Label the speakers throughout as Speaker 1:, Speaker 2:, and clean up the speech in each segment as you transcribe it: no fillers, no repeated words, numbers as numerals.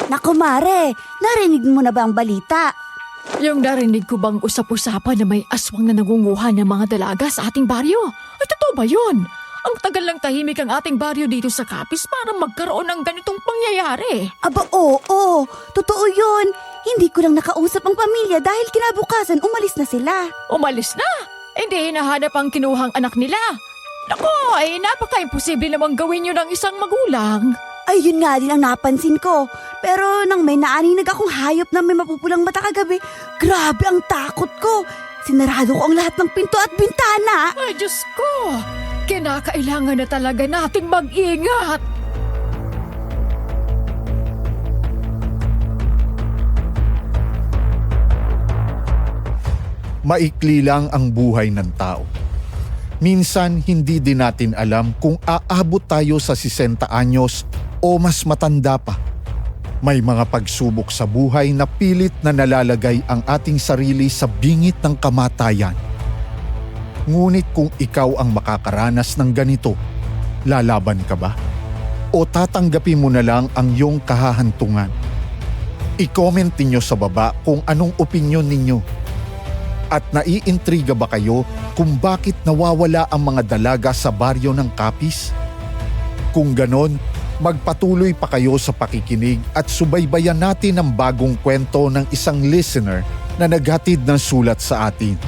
Speaker 1: Naku Mare, narinig mo na ba ang balita?
Speaker 2: Yung narinig ko bang usap-usapan na may aswang na nangunguha ng mga dalaga sa ating baryo? Ay, totoo ba yun? Ang tagal lang tahimik ang ating baryo dito sa Capiz para magkaroon ng ganitong pangyayari.
Speaker 1: Aba oo, totoo yun. Hindi ko lang nakausap ang pamilya dahil kinabukasan umalis na sila.
Speaker 2: Umalis na? Hindi hinahanap ang kinuhang anak nila. Nako, ay napaka-imposible namang gawin yun ng isang magulang.
Speaker 1: Ay yun nga din ang napansin ko. Pero nang may naaninag akong hayop na may mapupulang mata kagabi, grabe ang takot ko. Sinarado ko ang lahat ng pinto at bintana.
Speaker 2: Ay, Diyos ko! Kinakailangan na talaga nating mag-ingat.
Speaker 3: Maikli lang ang buhay ng tao. Minsan hindi din natin alam kung aabot tayo sa 60 anyos o mas matanda pa. May mga pagsubok sa buhay na pilit na nalalagay ang ating sarili sa bingit ng kamatayan. Ngunit kung ikaw ang makakaranas ng ganito, lalaban ka ba? O tatanggapin mo na lang ang iyong kahahantungan? I-comment ninyo sa baba kung anong opinyon ninyo. At naiintriga ba kayo kung bakit nawawala ang mga dalaga sa baryo ng Capiz? Kung ganon, magpatuloy pa kayo sa pakikinig at subaybayan natin ang bagong kwento ng isang listener na naghatid ng sulat sa atin.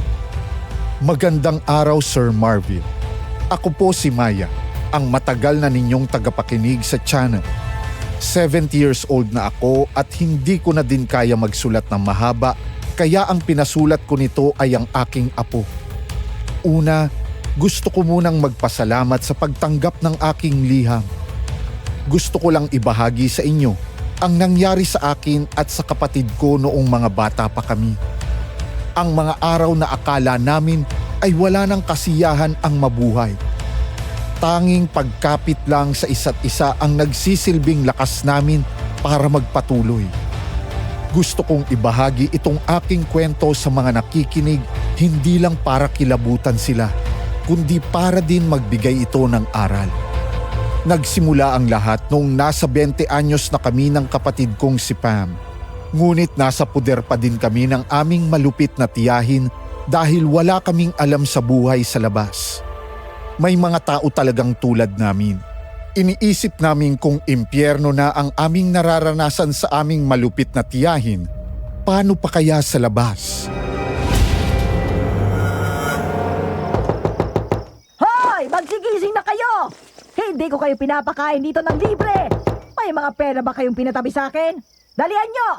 Speaker 3: Magandang araw, Sir Marvin. Ako po si Maya, ang matagal na ninyong tagapakinig sa channel. 70 years old na ako at hindi ko na din kaya magsulat ng mahaba, kaya ang pinasulat ko nito ay ang aking apo. Una, gusto ko munang magpasalamat sa pagtanggap ng aking liham. Gusto ko lang ibahagi sa inyo ang nangyari sa akin at sa kapatid ko noong mga bata pa kami. Ang mga araw na akala namin ay wala ng kasiyahan ang mabuhay. Tanging pagkapit lang sa isa't isa ang nagsisilbing lakas namin para magpatuloy. Gusto kong ibahagi itong aking kwento sa mga nakikinig, hindi lang para kilabutan sila, kundi para din magbigay ito ng aral. Nagsimula ang lahat noong nasa 20 anyos na kami ng kapatid kong si Pam. Ngunit nasa puder pa din kami ng aming malupit na tiyahin dahil wala kaming alam sa buhay sa labas. May mga tao talagang tulad namin. Iniisip namin kung impyerno na ang aming nararanasan sa aming malupit na tiyahin, paano pa kaya sa labas?
Speaker 4: Hoy! Magsigising na kayo! Hindi ko kayo pinapakain dito ng libre! May mga pera ba kayong pinatabi sa akin? Dalihan nyo!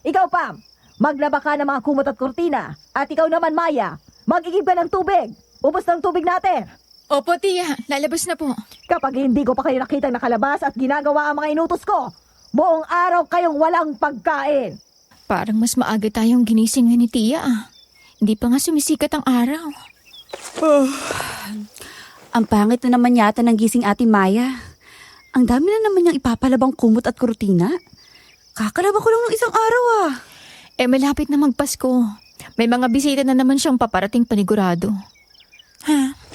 Speaker 4: Ikaw, Pam, maglaba ka ng mga kumot at kurtina. At ikaw naman, Maya, mag-igib ka ng tubig. Ubos ng tubig natin.
Speaker 2: Opo, tiya. Lalabas na po.
Speaker 4: Kapag hindi ko pa kayo nakitang nakalabas at ginagawa ang mga inutos ko, buong araw kayong walang pagkain.
Speaker 2: Parang mas maaga tayong ginising ni tiya. Hindi pa nga sumisikat ang araw.
Speaker 1: Ang pangit na naman yata ng gising Ate Maya. Ang dami na naman niyang ipapalabang kumot at kurtina. Kakalaba ko lang ng isang araw
Speaker 2: Malapit na magpasko. May mga bisita na naman siyang paparating panigurado.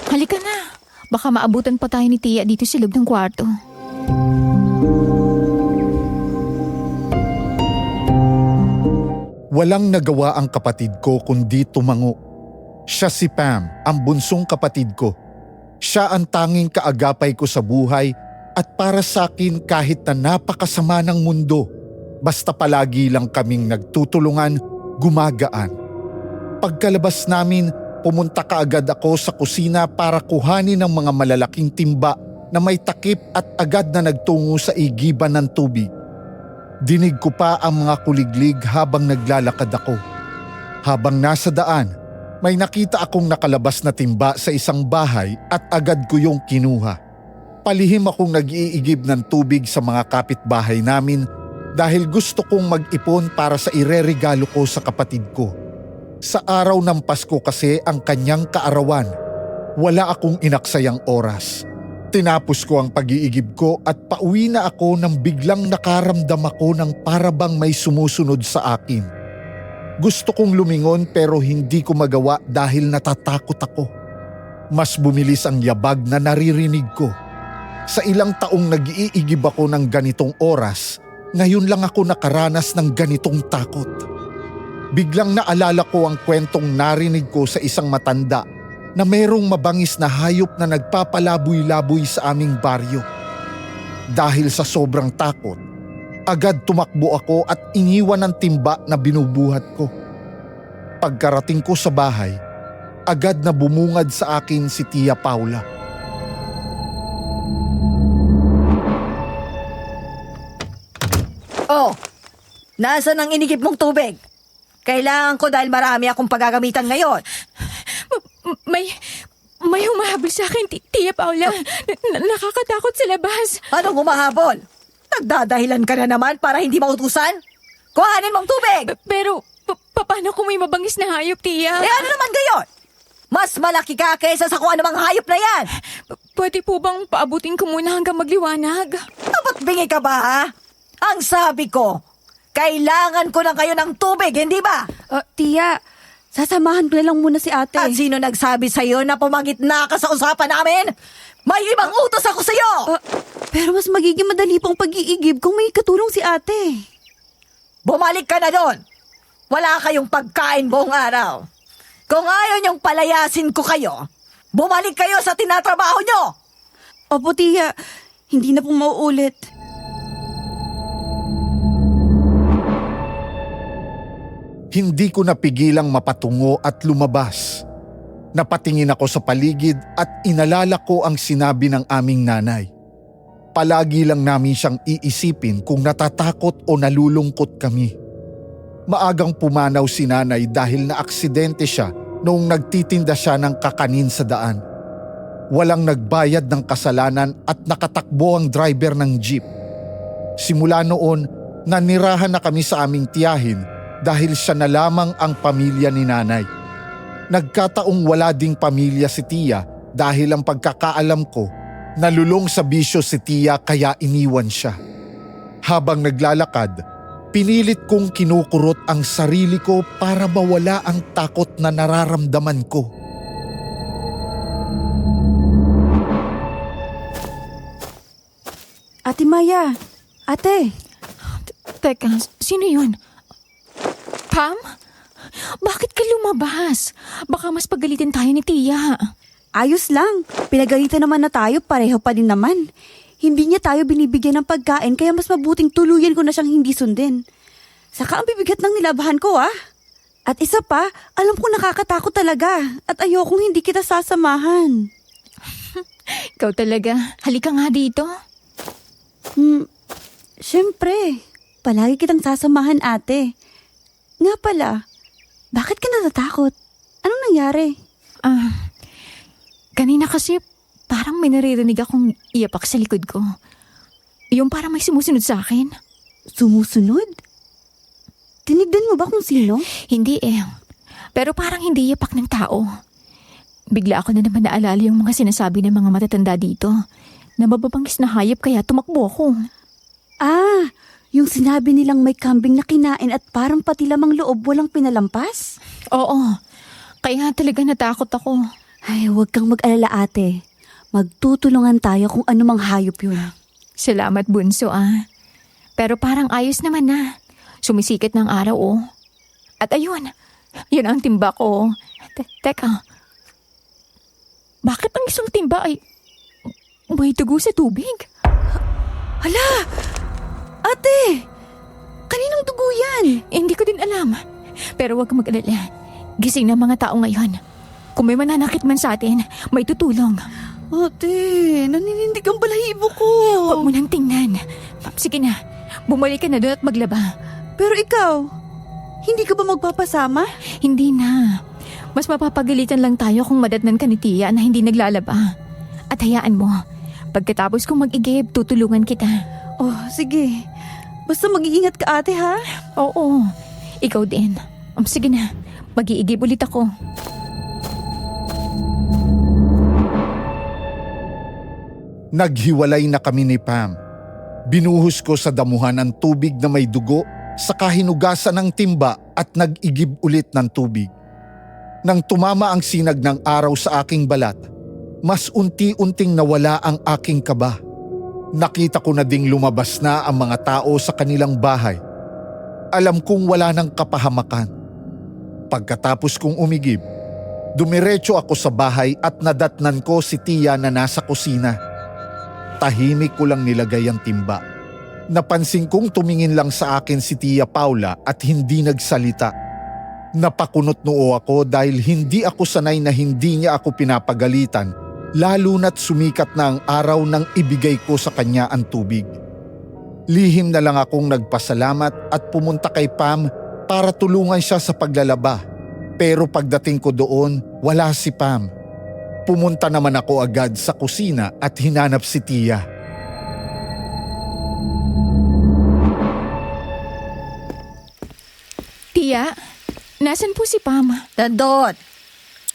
Speaker 2: Halika na. Baka maabutan pa tayo ni tiya dito sa loob ng kwarto.
Speaker 3: Walang nagawa ang kapatid ko kundi tumango. Siya si Pam, ang bunsong kapatid ko. Siya ang tanging kaagapay ko sa buhay at para sa akin kahit na napakasama ng mundo, basta palagi lang kaming nagtutulungan, gumagaan. Pagkalabas namin, pumunta kaagad ako sa kusina para kuhanin ng mga malalaking timba na may takip at agad na nagtungo sa igiban ng tubig. Dinig ko pa ang mga kuliglig habang naglalakad ako. Habang nasa daan, may nakita akong nakalabas na timba sa isang bahay at agad ko yung kinuha. Palihim akong nag-iigib ng tubig sa mga kapitbahay namin dahil gusto kong mag-ipon para sa ireregalo ko sa kapatid ko. Sa araw ng Pasko kasi ang kanyang kaarawan, wala akong inaksayang oras. Tinapos ko ang pag-iigib ko at pauwi na ako nang biglang nakaramdam ako ng parabang may sumusunod sa akin. Gusto kong lumingon pero hindi ko magawa dahil natatakot ako. Mas bumilis ang yabag na naririnig ko. Sa ilang taong nag-iigib ako ng ganitong oras, Ngayon lang ako nakaranas ng ganitong takot. Biglang naalala ko ang kwentong narinig ko sa isang matanda na mayroong mabangis na hayop na nagpapalaboy-laboy sa aming baryo. Dahil sa sobrang takot, agad tumakbo ako at iniwan ang timba na binubuhat ko. Pagkarating ko sa bahay, agad na bumungad sa akin si Tia Paula.
Speaker 4: Oh, nasaan ang inigib mong tubig? Kailangan ko dahil marami akong paggagamitan ngayon.
Speaker 2: May humahabol sa akin, Tia Paula. Nakakatakot sa labas.
Speaker 4: Anong humahabol? Nagdadahilan ka na naman para hindi mautusan? Kuhanin mong tubig!
Speaker 2: Pero, paano kung may mabangis na hayop, Tia?
Speaker 4: Eh ano naman gayon? Mas malaki ka kaysa sa kung anumang hayop na yan!
Speaker 2: Pwede po bang paabutin ko muna hanggang magliwanag?
Speaker 4: Dapat bingi ka ba, ha? Ang sabi ko, kailangan ko na kayo ng tubig, hindi ba?
Speaker 1: Tia, sasamahan ko na lang muna si ate.
Speaker 4: At sino nagsabi sa'yo na pumagitna ka sa usapan namin? May ibang utos ako sa'yo!
Speaker 1: Pero mas magiging madali pong pag-iigib kung may katulong si ate.
Speaker 4: Bumalik ka na doon! Wala kayong pagkain buong araw. Kung ayaw niyong palayasin ko kayo, bumalik kayo sa tinatrabaho niyo!
Speaker 1: Opo, Tia. Hindi na pong mauulit.
Speaker 3: Hindi ko napigilang mapatungo at lumabas. Napatingin ako sa paligid at inalala ko ang sinabi ng aming nanay. Palagi lang namin siyang iisipin kung natatakot o nalulungkot kami. Maagang pumanaw si nanay dahil naaksidente siya noong nagtitinda siya ng kakanin sa daan. Walang nagbayad ng kasalanan at nakatakbo ang driver ng jeep. Simula noon, nanirahan na kami sa aming tiyahin dahil siya na lamang ang pamilya ni nanay. Nagkataong wala ding pamilya si Tia dahil ang pagkakaalam ko, nalulong sa bisyo si Tia kaya iniwan siya. Habang naglalakad, pinilit kong kinukurot ang sarili ko para mawala ang takot na nararamdaman ko.
Speaker 1: Ate Maya, ate.
Speaker 2: Teka, sino yun? Pam? Bakit ka lumabas? Baka mas pagalitin tayo ni Tia.
Speaker 1: Ayos lang. Pinagalitan naman na tayo, pareho pa din naman. Hindi niya tayo binibigyan ng pagkain kaya mas mabuting tuluyan ko na siyang hindi sundin. Saka ang bibigat ng nilabahan ko At isa pa, alam ko nakakatakot talaga at ayokong hindi kita sasamahan.
Speaker 2: Ikaw talaga. Halika nga dito.
Speaker 1: Siyempre, palagi kitang sasamahan ate. Nga pala, bakit ka natatakot? Anong nangyari?
Speaker 2: Kanina kasi parang may naririnig akong iyapak sa likod ko. Yung parang may sumusunod sa akin.
Speaker 1: Sumusunod? Tinignan mo ba kung sino?
Speaker 2: Hindi Pero parang hindi iyapak ng tao. Bigla ako na naman naalala yung mga sinasabi ng mga matatanda dito. Na mababangis na hayop kaya tumakbo ako.
Speaker 1: Yung sinabi nilang may kambing na kinain at parang pati lamang loob walang pinalampas?
Speaker 2: Oo, kaya talaga natakot ako.
Speaker 1: Ay, huwag kang mag-alala ate. Magtutulungan tayo kung anumang hayop yun.
Speaker 2: Salamat bunso Pero parang ayos naman na. Sumisikat ng araw At ayun, yun ang timba ko. Teka, bakit ang isang timba ay may dugo sa tubig?
Speaker 1: Hala! Ate! Kaninong dugo yan?
Speaker 2: Hindi ko din alam. Pero huwag kang mag-alala. Gising na mga tao ngayon. Kung may mananakit man sa atin, may tutulong.
Speaker 1: Ate, naninindig ang balahibo ko.
Speaker 2: Huwag mo nang tingnan. Sige na, bumalik ka na doon at maglaba.
Speaker 1: Pero ikaw, hindi ka ba magpapasama?
Speaker 2: Hindi na. Mas mapapagalitan lang tayo kung madatnan ka ni Tia na hindi naglalaba. At hayaan mo, pagkatapos kong mag-igib, tutulungan kita.
Speaker 1: Oh, sige. Basta mag-iingat ka ate ha?
Speaker 2: Oo, ikaw din. Sige na, mag-iigib ulit ako.
Speaker 3: Naghiwalay na kami ni Pam. Binuhos ko sa damuhan ang tubig na may dugo, saka hinugasan ng timba at nag-igib ulit ng tubig. Nang tumama ang sinag ng araw sa aking balat, mas unti-unting nawala ang aking kaba. Nakita ko na ding lumabas na ang mga tao sa kanilang bahay. Alam kong wala ng kapahamakan. Pagkatapos kong umigib, dumiretso ako sa bahay at nadatnan ko si Tia na nasa kusina. Tahimik ko lang nilagay ang timba. Napansin kong tumingin lang sa akin si Tia Paula at hindi nagsalita. Napakunot noo ako dahil hindi ako sanay na hindi niya ako pinapagalitan, lalo na't sumikat na ang araw nang ibigay ko sa kanya ang tubig. Lihim na lang akong nagpasalamat at pumunta kay Pam para tulungan siya sa paglalaba. Pero pagdating ko doon, wala si Pam. Pumunta naman ako agad sa kusina at hinanap si Tia.
Speaker 2: Tia, nasan po si Pam?
Speaker 4: Nandot.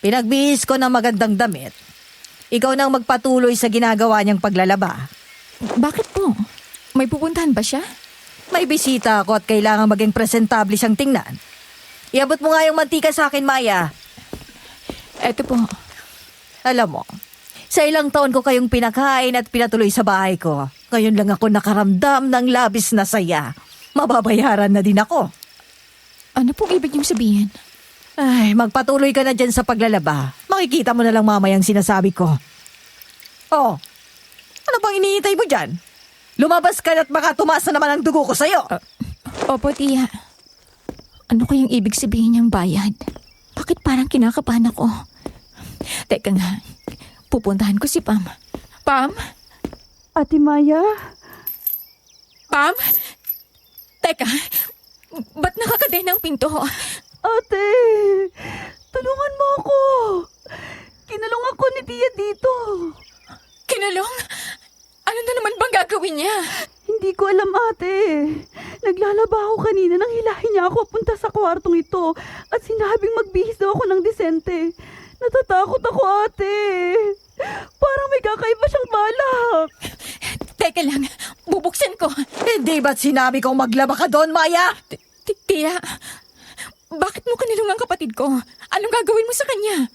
Speaker 4: Pinagbihis ko ng magandang damit. Ikaw nang magpatuloy sa ginagawa niyang paglalaba.
Speaker 2: Bakit po? May pupuntahan ba siya?
Speaker 4: May bisita ako at kailangan maging presentable siyang tingnan. Iabot mo nga yung mantika sa akin, Maya.
Speaker 2: Eto po.
Speaker 4: Alam mo, sa ilang taon ko kayong pinakain at pinatuloy sa bahay ko. Ngayon lang ako nakaramdam ng labis na saya. Mababayaran na din ako.
Speaker 2: Ano pong ibig niyong sabihin?
Speaker 4: Ay, magpatuloy ka na dyan sa paglalaba. Makikita mo na lang mamayang sinasabi ko. Oh, ano bang iniintay mo dyan? Lumabas ka at baka tumaas na naman ang dugo ko sa'yo.
Speaker 2: Opo, Tia. Ano kayang ibig sabihin niyang bayad? Bakit parang kinakabahan ako? Teka nga, pupuntahan ko si Pam. Pam?
Speaker 1: Ate Maya?
Speaker 2: Pam? Teka, ba't nakakadena ang pinto?
Speaker 1: Ate! Tulungan mo ako! Kinalong ako ni Tia dito.
Speaker 2: Kinalong? Ano na naman bang gagawin niya?
Speaker 1: Hindi ko alam, ate. Naglalaba ako kanina nang hilahin niya ako punta sa kwartong ito at sinabing magbihis daw ako ng disente. Natatakot ako, ate. Parang may kakaiba siyang balak.
Speaker 2: Teka lang, bubuksan ko.
Speaker 4: Hindi ba't sinabi kong maglaba ka doon, Maya?
Speaker 2: Tia, bakit mo kinalong ang kapatid ko? Anong gagawin mo sa kanya?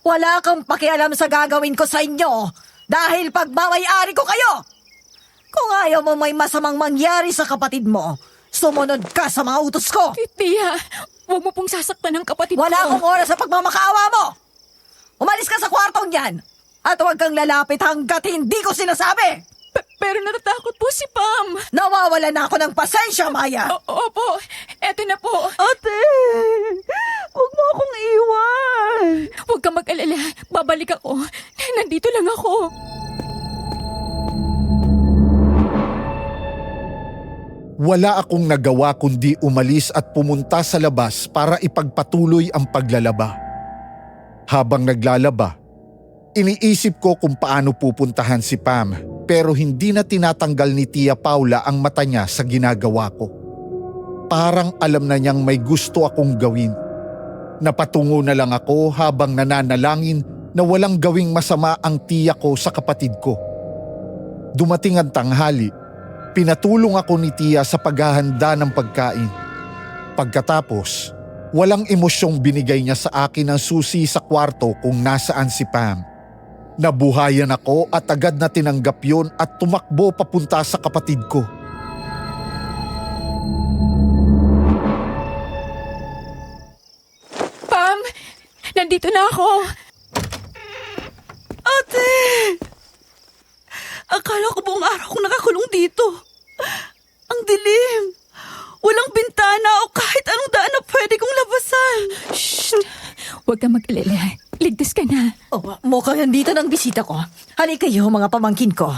Speaker 4: Wala kang pakialam sa gagawin ko sa inyo dahil pagmamayari ko kayo. Kung ayaw mo may masamang mangyari sa kapatid mo, sumunod ka sa mga utos ko.
Speaker 2: Tia, huwag mo pong sasaktan ang kapatid ko.
Speaker 4: Wala akong oras sa pagmamakaawa mo. Umalis ka sa kwartong yan at huwag kang lalapit hanggat hindi ko sinasabi.
Speaker 2: Pero natatakot po si Pam.
Speaker 4: Nawawala na ako ng pasensya, Maya.
Speaker 2: Opo, eto na po.
Speaker 1: Ate! Huwag mo akong iwan.
Speaker 2: Huwag kang mag-alala, babalik ako. Nandito lang ako.
Speaker 3: Wala akong nagawa kundi umalis at pumunta sa labas para ipagpatuloy ang paglalaba. Habang naglalaba, iniisip ko kung paano pupuntahan si Pam pero hindi na tinatanggal ni Tia Paula ang mata niya sa ginagawa ko. Parang alam na niyang may gusto akong gawin. Napatungo na lang ako habang nananalangin na walang gawing masama ang tiya ko sa kapatid ko. Dumating ang tanghali, pinatulong ako ni Tia sa paghahanda ng pagkain. Pagkatapos, walang emosyong binigay niya sa akin ang susi sa kwarto kung nasaan si Pam. Nabuhayan ako at agad na tinanggap yun at tumakbo papunta sa kapatid ko.
Speaker 2: Pam, nandito na ako.
Speaker 1: Ate! Akala ko buong araw kong nakakulong dito. Ang dilim. Walang bintana o kahit anong daan na pwede kong labasan.
Speaker 2: Shh! Huwag kang mag-alala. Ligtas ka na.
Speaker 4: Oh, mukhang nandito ng bisita ko. Halika kayo, mga pamangkin ko.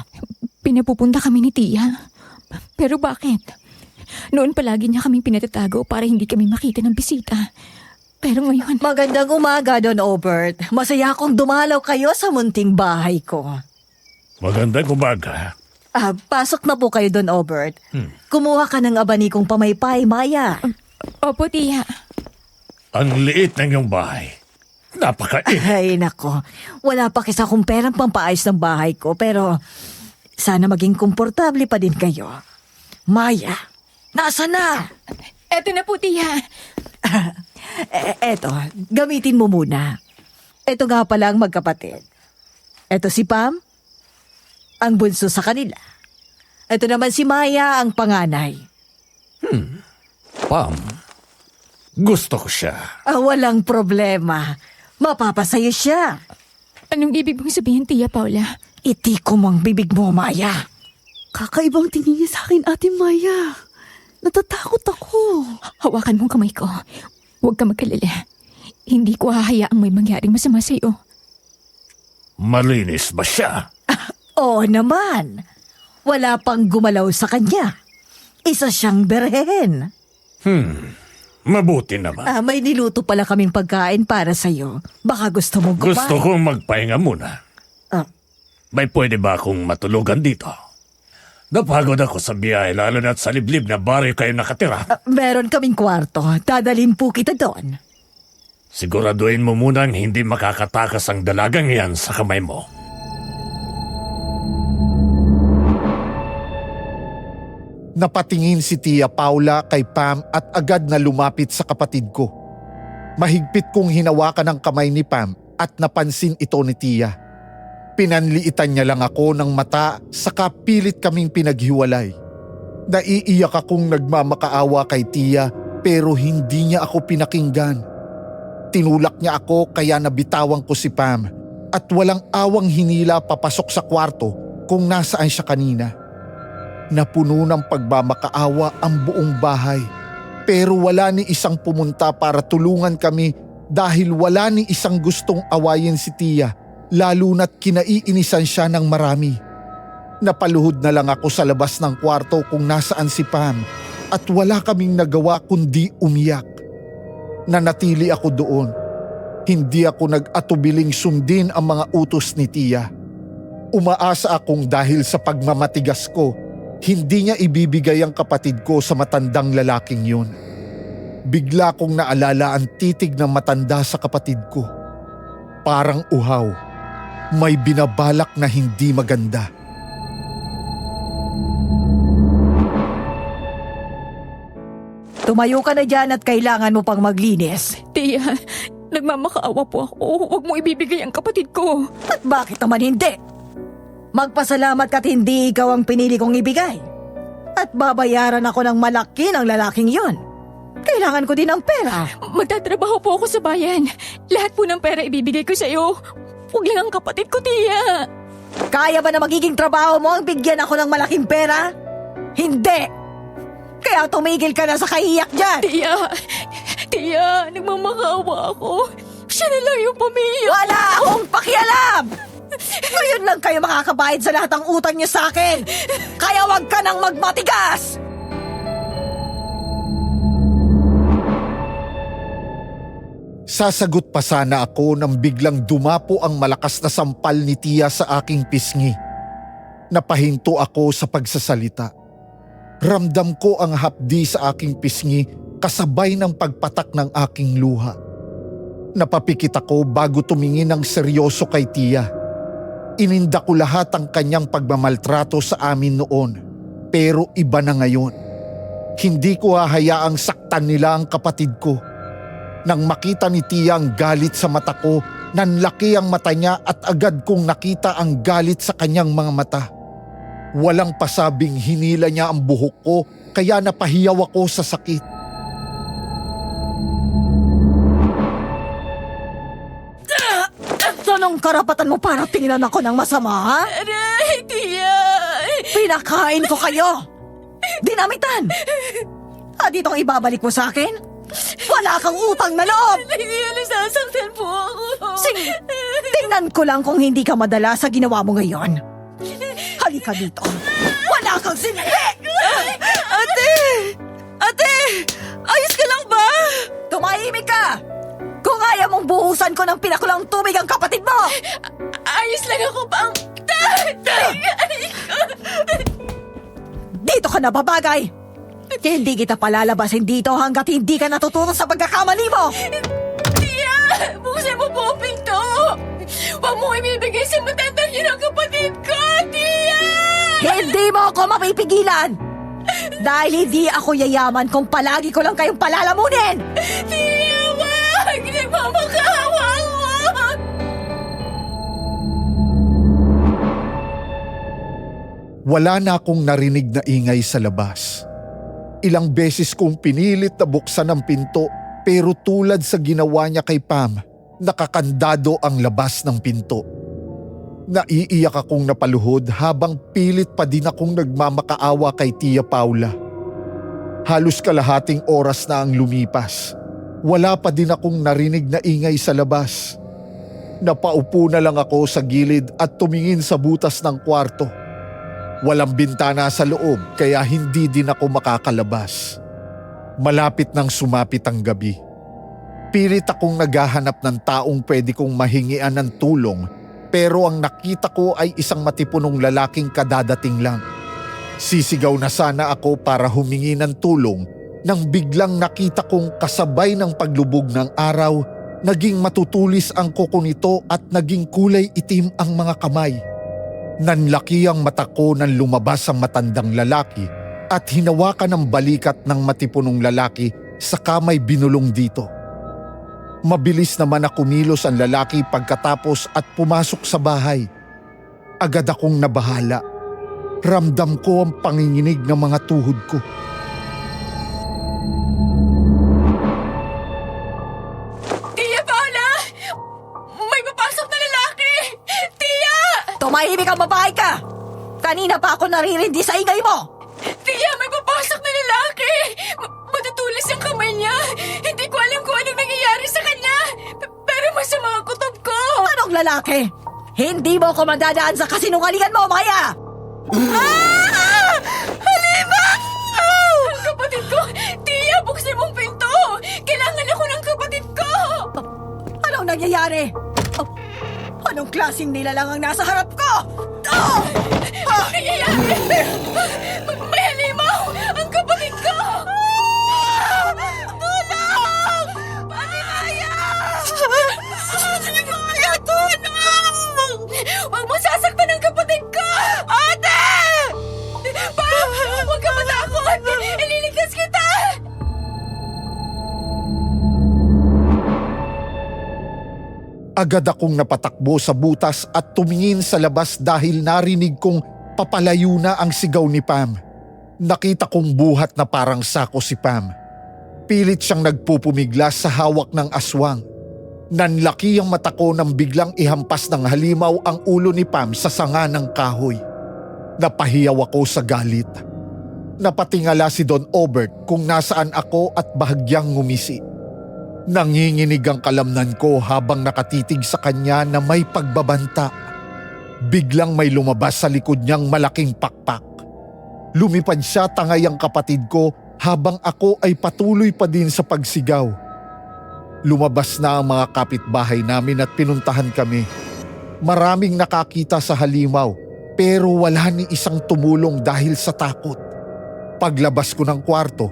Speaker 2: Pinapupunta kami ni Tia. Pero bakit? Noon palagi niya kaming pinatatago para hindi kami makita ng bisita. Pero ngayon...
Speaker 4: Magandang umaga, Don Obert. Masaya akong dumalaw kayo sa munting bahay ko.
Speaker 5: Magandang umaga.
Speaker 4: Pasok na po kayo, Don Obert. Kumuha ka ng abanikong pamaypay, Maya.
Speaker 2: Opo, Tia.
Speaker 5: Ang liit ng iyong bahay. Napakait.
Speaker 4: Ay, nako. Wala pa kisa kung perang pampaayos ng bahay ko, pero sana maging komportable pa din kayo. Maya, nasa na?
Speaker 2: Eto na po, Tia.
Speaker 4: Eto, gamitin mo muna. Eto nga pala ang magkapatid. Eto si Pam. ang bunso sa kanila. Ito naman si Maya, ang panganay.
Speaker 5: Pam, gusto ko siya.
Speaker 4: Walang problema. Mapapasayo siya.
Speaker 2: Anong ibig mong sabihin, Tia Paula?
Speaker 4: Itikom ang bibig mo, Maya.
Speaker 1: Kakaibang tingin niya sa akin, Ate Maya. Natatakot ako.
Speaker 2: Hawakan mong kamay ko. Huwag ka magkalala. Hindi ko hahayaang may mangyaring masama sa'yo.
Speaker 5: Malinis ba siya?
Speaker 4: Oo naman. Wala pang gumalaw sa kanya. Isa siyang berhen.
Speaker 5: Mabuti naman.
Speaker 4: May niluto pala kaming pagkain para sa'yo. Baka gusto mong kumain.
Speaker 5: Gusto kong magpahinga muna.
Speaker 4: Ah,
Speaker 5: May pwede ba akong matulugan dito? Napagod ako sa biyahe lalo na't sa liblib na baryo kayo nakatira.
Speaker 4: meron kaming kwarto. Dadalhin po kita doon.
Speaker 5: Siguraduhin mo munang hindi makakatakas ang dalagang yan sa kamay mo.
Speaker 3: Napatingin si Tia Paula kay Pam at agad na lumapit sa kapatid ko. Mahigpit kong hinawakan ang kamay ni Pam at napansin ito ni Tia. Pinanliitan niya lang ako ng mata saka pilit kaming pinaghiwalay. Naiiyak akong nagmamakaawa kay Tia pero hindi niya ako pinakinggan. Tinulak niya ako kaya nabitawan ko si Pam at walang awang hinila papasok sa kwarto kung nasaan siya kanina. Napuno ng pagmamakaawa ang buong bahay pero wala ni isang pumunta para tulungan kami dahil wala ni isang gustong awayin si Tia lalo na't kinaiinisan siya ng marami. Napaluhod na lang ako sa labas ng kwarto kung nasaan si Pam at wala kaming nagawa kundi umiyak. Nanatili ako doon. Hindi ako nag-atubiling sundin ang mga utos ni Tia. Umaasa akong dahil sa pagmamatigas ko, hindi niya ibibigay ang kapatid ko sa matandang lalaking yun. Bigla kong naalala ang titig ng matanda sa kapatid ko. Parang uhaw. May binabalak na hindi maganda.
Speaker 4: Tumayo ka na dyan at kailangan mo pang maglinis.
Speaker 2: Tia, nagmamakaawa po ako. Huwag mo ibibigay ang kapatid ko.
Speaker 4: At bakit naman hindi? Magpasalamat ka't hindi ikaw ang pinili kong ibigay. At babayaran ako ng malaki ng lalaking yon. Kailangan ko din ng pera.
Speaker 2: Magtatrabaho po ako sa bayan. Lahat po ng pera ibibigay ko sa'yo. Huwag lang ang kapatid ko, Tia.
Speaker 4: Kaya ba na magiging trabaho mo ang bigyan ako ng malaking pera? Hindi! Kaya tumigil ka na sa kaiyak dyan!
Speaker 2: Tia, nagmamakaawa ako. Siya na lang yung pamilya.
Speaker 4: Wala akong pakialam! Ngayon lang kayo makakabayad sa lahat ng utang niyo sa akin! Kaya wag ka nang magmatigas!
Speaker 3: Sasagot pa sana ako nang biglang dumapo ang malakas na sampal ni Tia sa aking pisngi. Napahinto ako sa pagsasalita. Ramdam ko ang hapdi sa aking pisngi kasabay ng pagpatak ng aking luha. Napapikit ako bago tumingin ng seryoso kay Tia. Ininda ko lahat ang kanyang pagmamaltrato sa amin noon, pero iba na ngayon. Hindi ko hahayaang saktan nila ang kapatid ko. Nang makita ni Tia ang galit sa mata ko, nanlaki ang mata niya at agad kong nakita ang galit sa kanyang mga mata. Walang pasabing hinila niya ang buhok ko kaya napahiyaw ako sa sakit.
Speaker 4: Anong karapatan mo para tingnan ako ng masama, ha?
Speaker 2: Aray, Tia.
Speaker 4: Pinakain ko kayo! Dinamitan! Dito ang ibabalik mo sa akin? Wala kang utang na loob!
Speaker 2: Tia, nasasaktan po ako.
Speaker 4: Tingnan ko lang kung hindi ka madala sa ginawa mo ngayon. Halika dito. Wala kang sinili!
Speaker 1: Ate! Ate! Ayos ka lang ba?
Speaker 4: Tumahimik ka! Kung ayaw mong buhusan ko ng pinakulang tubig ang kapatid mo!
Speaker 2: Ayos lang ako, Pang.
Speaker 4: Dito ka na babagay! Hindi kita palalabasin dito hanggat hindi ka natututo sa pagkakamali mo!
Speaker 2: Tia, buksan mo po ang pinto. Huwag mo ibibigay sa matandang yun ang kapatid ko, Tia!
Speaker 4: Hindi mo ako mapipigilan! Dahil hindi ako yayaman kung palagi ko lang kayong palalamunin!
Speaker 2: Tia, wag! Nagmamakaawa ako!
Speaker 3: Wala na akong narinig na ingay sa labas. Ilang beses kong pinilit na buksan ang pinto pero tulad sa ginawa niya kay Pam, nakakandado ang labas ng pinto. Naiiyak akong napaluhod habang pilit pa din akong nagmamakaawa kay Tia Paula. Halos kalahating oras na ang lumipas. Wala pa din akong narinig na ingay sa labas. Napaupo na lang ako sa gilid at tumingin sa butas ng kwarto. Walang bintana sa loob kaya hindi din ako makakalabas. Malapit nang sumapit ang gabi. Pilit akong naghahanap ng taong pwede kong mahingian ng tulong pero ang nakita ko ay isang matipunong lalaking kadadating lang. Sisigaw na sana ako para humingi ng tulong nang biglang nakita kong kasabay ng paglubog ng araw, naging matutulis ang kuko nito at naging kulay itim ang mga kamay. Nanlaki ang mata ko nang lumabas ang matandang lalaki at hinawakan ang balikat ng matipunong lalaki saka may binulong dito. Mabilis naman na kumilos ang lalaki pagkatapos at pumasok sa bahay. Agad akong nabahala. Ramdam ko ang panginginig ng mga tuhod ko.
Speaker 2: Tia Paula! May papasok na lalaki! Tia!
Speaker 4: Tumahimik ang babae ka! Kanina pa ako naririndi sa ingay mo!
Speaker 2: Tia, may papasok na lalaki! Matutulis ang kamay niya! Hindi ko alam kung anong nangyayari sa kanya! Pero masama ang kutob ko!
Speaker 4: Anong lalaki? Hindi mo ko madadaan sa kasinungalingan mo, Maya!
Speaker 2: Halima! Ang kapatid ko! Tia, buksan mong pinto! Kailangan ako ng kapatid ko!
Speaker 4: Anong nangyayari? Anong klaseng nilalang ang nasa harap ko? Oh!
Speaker 2: Anong nangyayari? May halimaw! Ang kapatid ko! Tulong! Pati Maya! Pati Maya, tulong! Huwag mo sasaktan ang kapatid ko! Ate! Pa! Huwag ka matakot! Ililigtas kita!
Speaker 3: Agad akong napatakbo sa butas at tumingin sa labas dahil narinig kong papalayo na ang sigaw ni Pam. Nakita kong buhat na parang sako si Pam. Pilit siyang nagpupumiglas sa hawak ng aswang. Nanlaki ang mata ko nang biglang ihampas ng halimaw ang ulo ni Pam sa sanga ng kahoy. Napahiyaw ako sa galit. Napatingala si Don Obert kung nasaan ako at bahagyang ngumisi. Nanginginig ang kalamnan ko habang nakatitig sa kanya na may pagbabanta. Biglang may lumabas sa likod niyang malaking pakpak. Lumipad siya tangay ang kapatid ko habang ako ay patuloy pa din sa pagsigaw. Lumabas na ang mga kapitbahay namin at pinuntahan kami. Maraming nakakita sa halimaw pero wala ni isang tumulong dahil sa takot. Paglabas ko ng kwarto,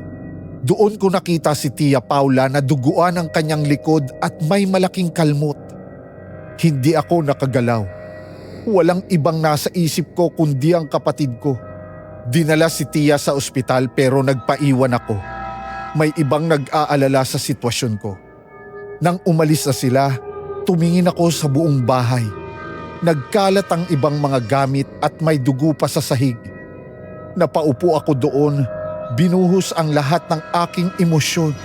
Speaker 3: doon ko nakita si Tia Paula na duguan ang kanyang likod at may malaking kalmot. Hindi ako nakagalaw. Walang ibang nasa isip ko kundi ang kapatid ko. Dinala si Tia sa ospital pero nagpaiwan ako. May ibang nag-aalala sa sitwasyon ko. Nang umalis na sila, tumingin ako sa buong bahay. Nagkalat ang ibang mga gamit at may dugo pa sa sahig. Napaupo ako doon. Binuhos ang lahat ng aking emosyon.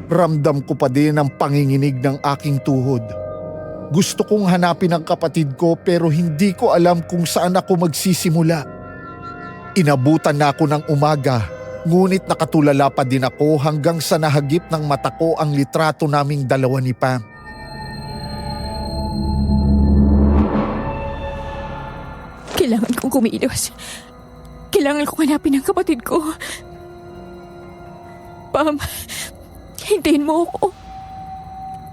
Speaker 3: Ramdam ko pa din ang panginginig ng aking tuhod. Gusto kong hanapin ang kapatid ko pero hindi ko alam kung saan ako magsisimula. Inabutan na ako ng umaga, ngunit nakatulala pa din ako hanggang sa nahagip ng mata ko ang litrato naming dalawa ni Pam.
Speaker 2: Kailangan kong kumilos. Kailangan kong hanapin ang kapatid ko. Pam, hintayin mo ako.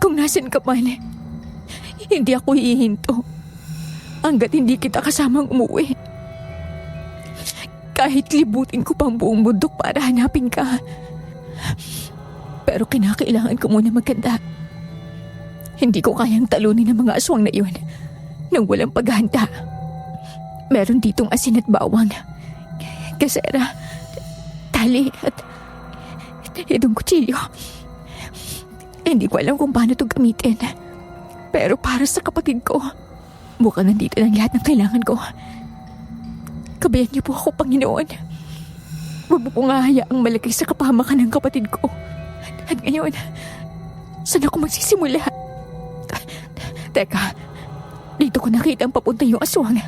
Speaker 2: Kung nasan ka man, hindi ako hihinto hanggat hindi kita kasamang umuwi. Kahit libutin ko pang buong bundok para hanapin ka. Pero kinakailangan ko muna magkanda. Hindi ko kayang talunin ang mga aswang na iyon nang walang paghahanda. Meron ditong asin at bawang, kasera, tali at itong kutsilyo. Hindi ko alam kung paano ito gamitin. Pero para sa kapatid ko, mukhang nandito lang lahat ng kailangan ko. Gabayan niyo po ako, Panginoon. Huwag mo pong hahayaang malagay sa kapahamakan ng kapatid ko. At ngayon, saan ako magsisimula? Teka, dito ko nakita ang papunta yung aswang.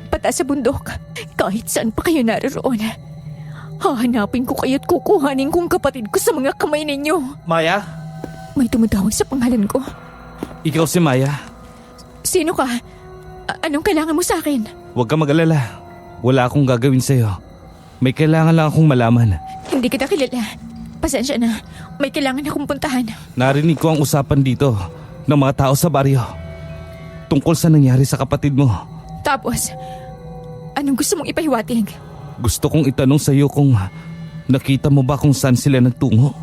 Speaker 2: Pataas sa bundok, kahit saan pa kayo naroon. Hahanapin ko kayo at kukuhanin kong kapatid ko sa mga kamay ninyo.
Speaker 6: Maya?
Speaker 2: May tumatawag sa pangalan ko.
Speaker 6: Ikaw si Maya?
Speaker 2: Sino ka? Anong kailangan mo sa akin?
Speaker 6: Huwag ka mag-alala. Wala akong gagawin sa'yo. May kailangan lang akong malaman.
Speaker 2: Hindi kita kilala. Pasensya na. May kailangan akong puntahan.
Speaker 6: Narinig ko ang usapan dito ng mga tao sa baryo tungkol sa nangyari sa kapatid mo.
Speaker 2: Tapos, anong gusto mong ipahiwatig?
Speaker 6: Gusto kong itanong sa'yo kung nakita mo ba kung saan sila nagtungo?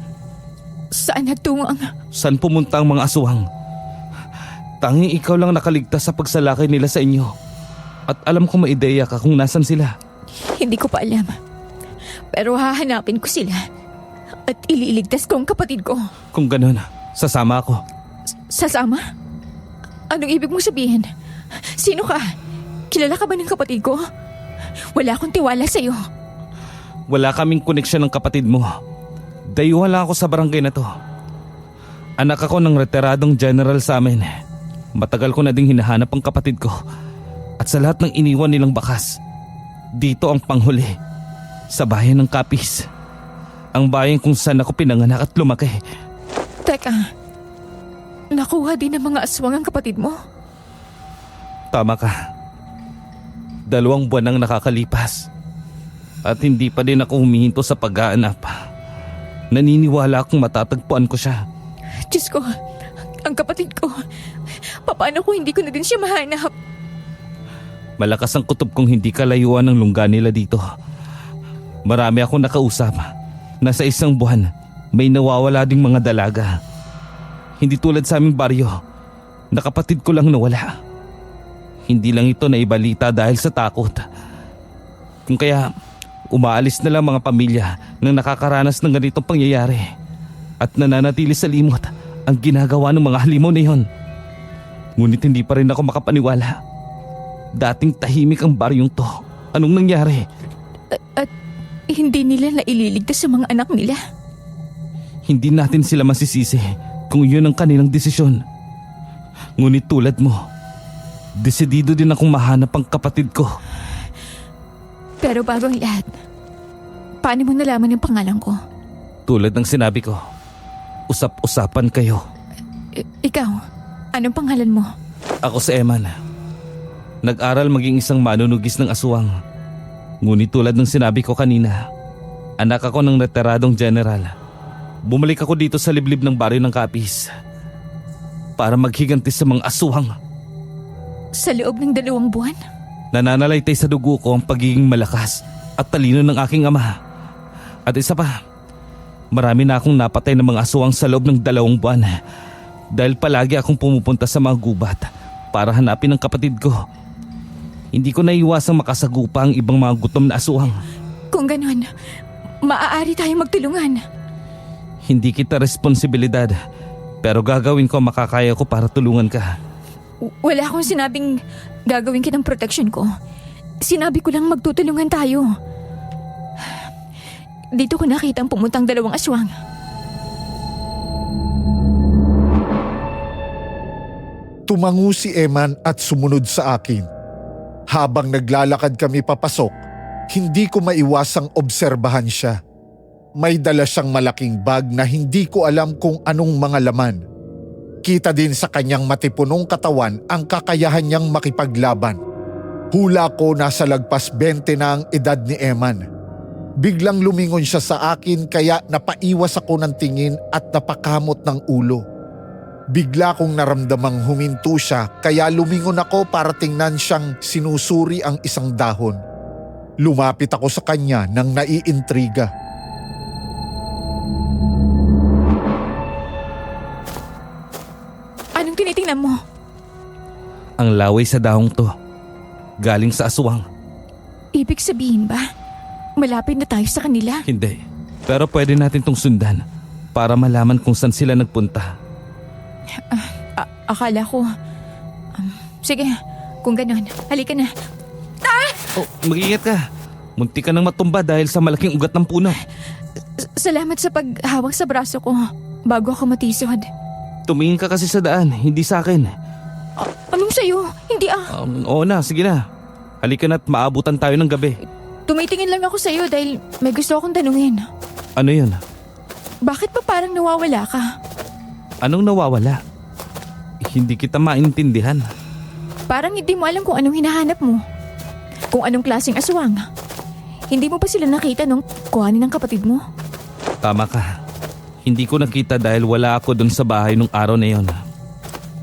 Speaker 2: Saan nagtungo ang...
Speaker 6: Saan pumunta ang mga aswang? Tanging ikaw lang nakaligtas sa pagsalakay nila sa inyo. At alam ko may ideya ka kung nasan sila.
Speaker 2: Hindi ko pa alam. Pero hahanapin ko sila. At ililigtas ko ang kapatid ko.
Speaker 6: Kung ganun, sasama ako.
Speaker 2: Sasama? Anong ibig mong sabihin? Sino ka? Kilala ka ba ng kapatid ko? Wala akong tiwala sa'yo.
Speaker 6: Wala kaming koneksyon ng kapatid mo. Dayuhan lang ako sa barangay na to. Anak ako ng retiradong general sa amin. Matagal ko na ding hinahanap ang kapatid ko. At sa lahat ng iniwan nilang bakas, dito ang panghuli. Sa bayan ng Capiz. Ang bayan kung saan ako pinanganak at lumaki.
Speaker 2: Teka, nakuha din ng mga aswang ang kapatid mo?
Speaker 6: Tama ka. 2 buwan nang nakakalipas. At hindi pa din ako humihinto sa pag-aanap. Naniniwala akong matatagpuan ko siya.
Speaker 2: Diyos ko, ang kapatid ko. Paano kung hindi ko na din siya mahanap?
Speaker 6: Malakas ang kutob kung hindi kalayuan ng lungga nila dito. Marami akong nakausap. Nasa 1 buwan, may nawawala ding mga dalaga. Hindi tulad sa aming baryo, na kapatid ko lang nawala. Hindi lang ito naibalita dahil sa takot. Kung kaya, umaalis na lang mga pamilya nang nakakaranas ng ganitong pangyayari. At nananatili sa limot ang ginagawa ng mga halimaw na yon. Ngunit hindi pa rin ako makapaniwala. Dating tahimik ang baryong to. Anong nangyari?
Speaker 2: At hindi nila naililigtas sa mga anak nila?
Speaker 6: Hindi natin sila masisisi kung yun ang kanilang desisyon. Ngunit tulad mo, desidido din akong mahanap ang kapatid ko.
Speaker 2: Pero bago ang lahat, paano mo nalaman ang pangalan ko?
Speaker 6: Tulad ng sinabi ko, usap-usapan kayo.
Speaker 2: Ikaw, anong pangalan mo?
Speaker 6: Ako si Eman. Nag-aral maging isang manunugis ng aswang. Ngunit tulad ng sinabi ko kanina, anak ako ng retiradong general. Bumalik ako dito sa liblib ng baryo ng Capiz para maghiganti sa mga aswang.
Speaker 2: Sa loob ng 2 buwan?
Speaker 6: Nananalaytay sa dugo ko ang pagiging malakas at talino ng aking ama. At isa pa, marami na akong napatay ng mga aswang sa loob ng 2 buwan dahil palagi akong pumupunta sa mga gubat para hanapin ang kapatid ko. Hindi ko naiwasang makasagupa ang ibang mga gutom na aswang.
Speaker 2: Kung ganon, maaari tayong magtulungan.
Speaker 6: Hindi kita responsibilidad, pero gagawin ko ang makakaya ko para tulungan ka.
Speaker 2: Wala akong sinabing gagawin kitang protection ko. Sinabi ko lang magtutulungan tayo. Dito ko nakita ang pumuntang 2 aswang.
Speaker 3: Tumango si Eman at sumunod sa akin. Habang naglalakad kami papasok, hindi ko maiwasang obserbahan siya. May dala siyang malaking bag na hindi ko alam kung anong mga laman. Kita din sa kanyang matipunong katawan ang kakayahan niyang makipaglaban. Hula ko nasa lagpas 20 na ang edad ni Eman. Biglang lumingon siya sa akin kaya napaiwas ako ng tingin at napakamot ng ulo. Bigla kong naramdamang huminto siya kaya lumingon ako para tingnan siyang sinusuri ang isang dahon. Lumapit ako sa kanya nang naiintriga.
Speaker 2: Anong tinitingnan mo?
Speaker 6: Ang laway sa dahong to, galing sa aswang.
Speaker 2: Ibig sabihin ba, malapit na tayo sa kanila?
Speaker 6: Hindi, pero pwede natin tong sundan para malaman kung saan sila nagpunta.
Speaker 2: Akala ko... sige, kung ganon, halika na. Ah!
Speaker 6: Oh, mag-ingat ka. Munti ka nang matumba dahil sa malaking ugat ng puno.
Speaker 2: Salamat sa paghawak sa braso ko bago ako matisod.
Speaker 6: Tumingin ka kasi sa daan, hindi sa akin.
Speaker 2: Anong sa'yo? Hindi
Speaker 6: Oo na, sige na. Halika na't maabutan tayo ng gabi.
Speaker 2: Tumitingin lang ako sa'yo dahil may gusto akong tanungin.
Speaker 6: Ano yun?
Speaker 2: Bakit ba parang nawawala ka?
Speaker 6: Anong nawawala? Hindi kita maintindihan.
Speaker 2: Parang hindi mo alam kung anong hinahanap mo. Kung anong klaseng aswang. Hindi mo pa sila nakita nung kuhanin ng kapatid mo?
Speaker 6: Tama ka. Hindi ko nakita dahil wala ako dun sa bahay nung araw na yon.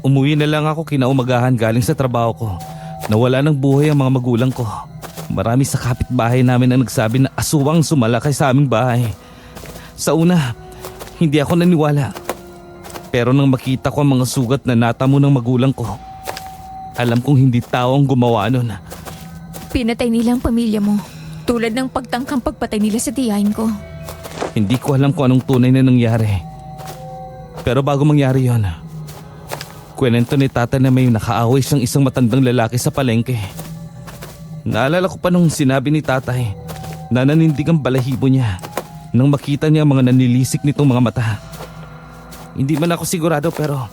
Speaker 6: Umuwi na lang ako kinaumagahan galing sa trabaho ko. Nawala ng buhay ang mga magulang ko. Marami sa kapitbahay namin ang nagsabi na aswang sumalakay sa aming bahay. Sa una, hindi ako naniwala. Pero nang makita ko ang mga sugat na natamo ng magulang ko, alam kong hindi tao ang gumawa nun.
Speaker 2: Pinatay nila ang pamilya mo. Tulad ng pagtangkang pagpatay nila sa tiyahin ko.
Speaker 6: Hindi ko alam kung anong tunay na nangyari. Pero bago mangyari yon, kwento ni tata na may nakaaway siyang isang matandang lalaki sa palengke. Naalala ko pa nung sinabi ni tatay na nanindig ang balahibo niya nang makita niya ang mga nanilisik nitong mga mata. Hindi man ako sigurado pero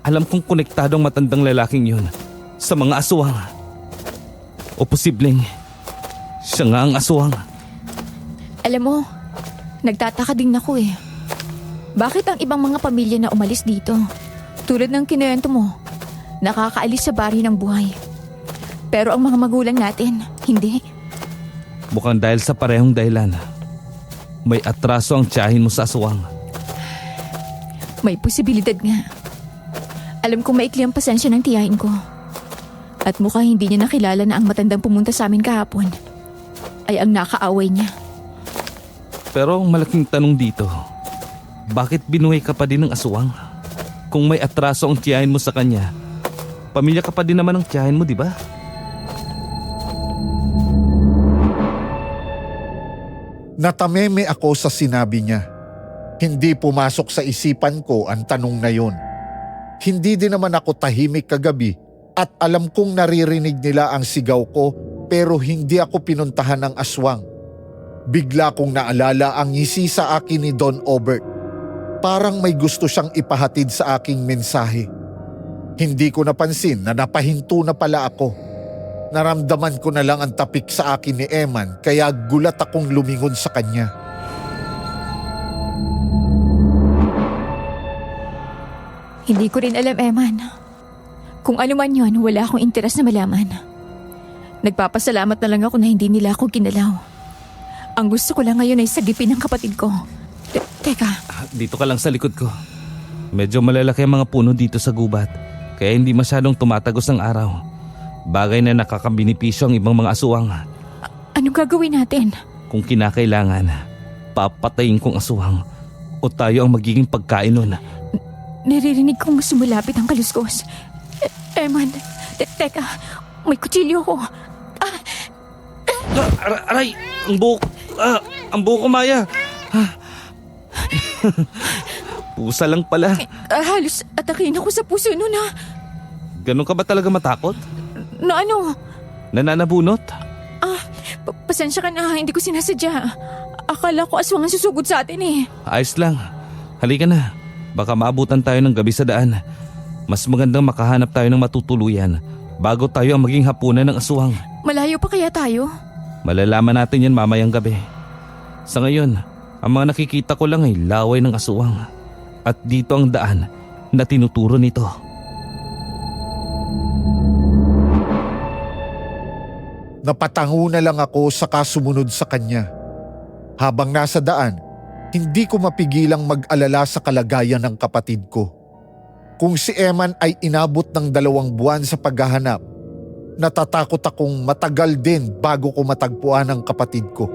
Speaker 6: alam kong konektado ang matandang lalaking yun sa mga aswang. O posibleng siya nga ang aswang.
Speaker 2: Alam mo, nagtataka din ako eh. Bakit ang ibang mga pamilya na umalis dito, tulad ng kinuwento mo, nakakaalis sa bari ng buhay? Pero ang mga magulang natin, hindi.
Speaker 6: Mukhang dahil sa parehong dahilan. May atraso ang tiyahin mo sa aswang.
Speaker 2: May posibilidad nga. Alam kong maikli ang pasensya ng tiyahin ko. At mukhang hindi niya nakilala na ang matandang pumunta sa amin kahapon ay ang nakaaway niya.
Speaker 6: Pero ang malaking tanong dito, bakit binuhay ka pa din ng aswang? Kung may atraso ang tiyahin mo sa kanya, pamilya ka pa din naman ng tiyahin mo, di ba?
Speaker 3: Natameme ako sa sinabi niya. Hindi pumasok sa isipan ko ang tanong na yun. Hindi din naman ako tahimik kagabi at alam kong naririnig nila ang sigaw ko pero hindi ako pinuntahan ng aswang. Bigla kong naalala ang ngisi sa akin ni Don Obert. Parang may gusto siyang ipahatid sa aking mensahe. Hindi ko napansin na napahinto na pala ako. Naramdaman ko na lang ang tapik sa akin ni Eman kaya gulat akong lumingon sa kanya.
Speaker 2: Hindi ko rin alam, Eman. Kung ano man yun, wala akong interes na malaman. Nagpapasalamat na lang ako na hindi nila ako ginalaw. Ang gusto ko lang ngayon ay sagipin ng kapatid ko. Teka,
Speaker 6: Dito ka lang sa likod ko. Medyo malalaki ang mga puno dito sa gubat, kaya hindi masyadong tumatagos ang araw. Bagay na nakakabinipisyo ang ibang mga aswang.
Speaker 2: anong gagawin natin?
Speaker 6: Kung kinakailangan, papatayin kong aswang o tayo ang magiging pagkain nun.
Speaker 2: Naririnig kong sumulapit ang kaluskos. Eman, teka, may kutsilyo ko.
Speaker 6: Aray! Ang buhok ko, Maya! Pusa lang pala.
Speaker 2: Halos atakin ako sa puso nun ha.
Speaker 6: Ganun ka ba talaga matakot?
Speaker 2: Na ano?
Speaker 6: Nananabunot?
Speaker 2: Pasensya ka na, hindi ko sinasadya. Akala ko aswang ang susugod sa atin eh.
Speaker 6: Ayos lang. Halika na. Baka maabutan tayo ng gabi sa daan. Mas magandang makahanap tayo ng matutuluyan bago tayo ang maging hapunan ng aswang.
Speaker 2: Malayo pa kaya tayo?
Speaker 6: Malalaman natin yan mamayang gabi. Sa ngayon, ang mga nakikita ko lang ay laway ng aswang. At dito ang daan na tinuturo nito.
Speaker 3: Napatango na lang ako saka sumunod sa kanya. Habang nasa daan, hindi ko mapigilang mag-alala sa kalagayan ng kapatid ko. Kung si Eman ay inabot ng 2 buwan sa paghahanap, natatakot akong matagal din bago ko matagpuan ang kapatid ko.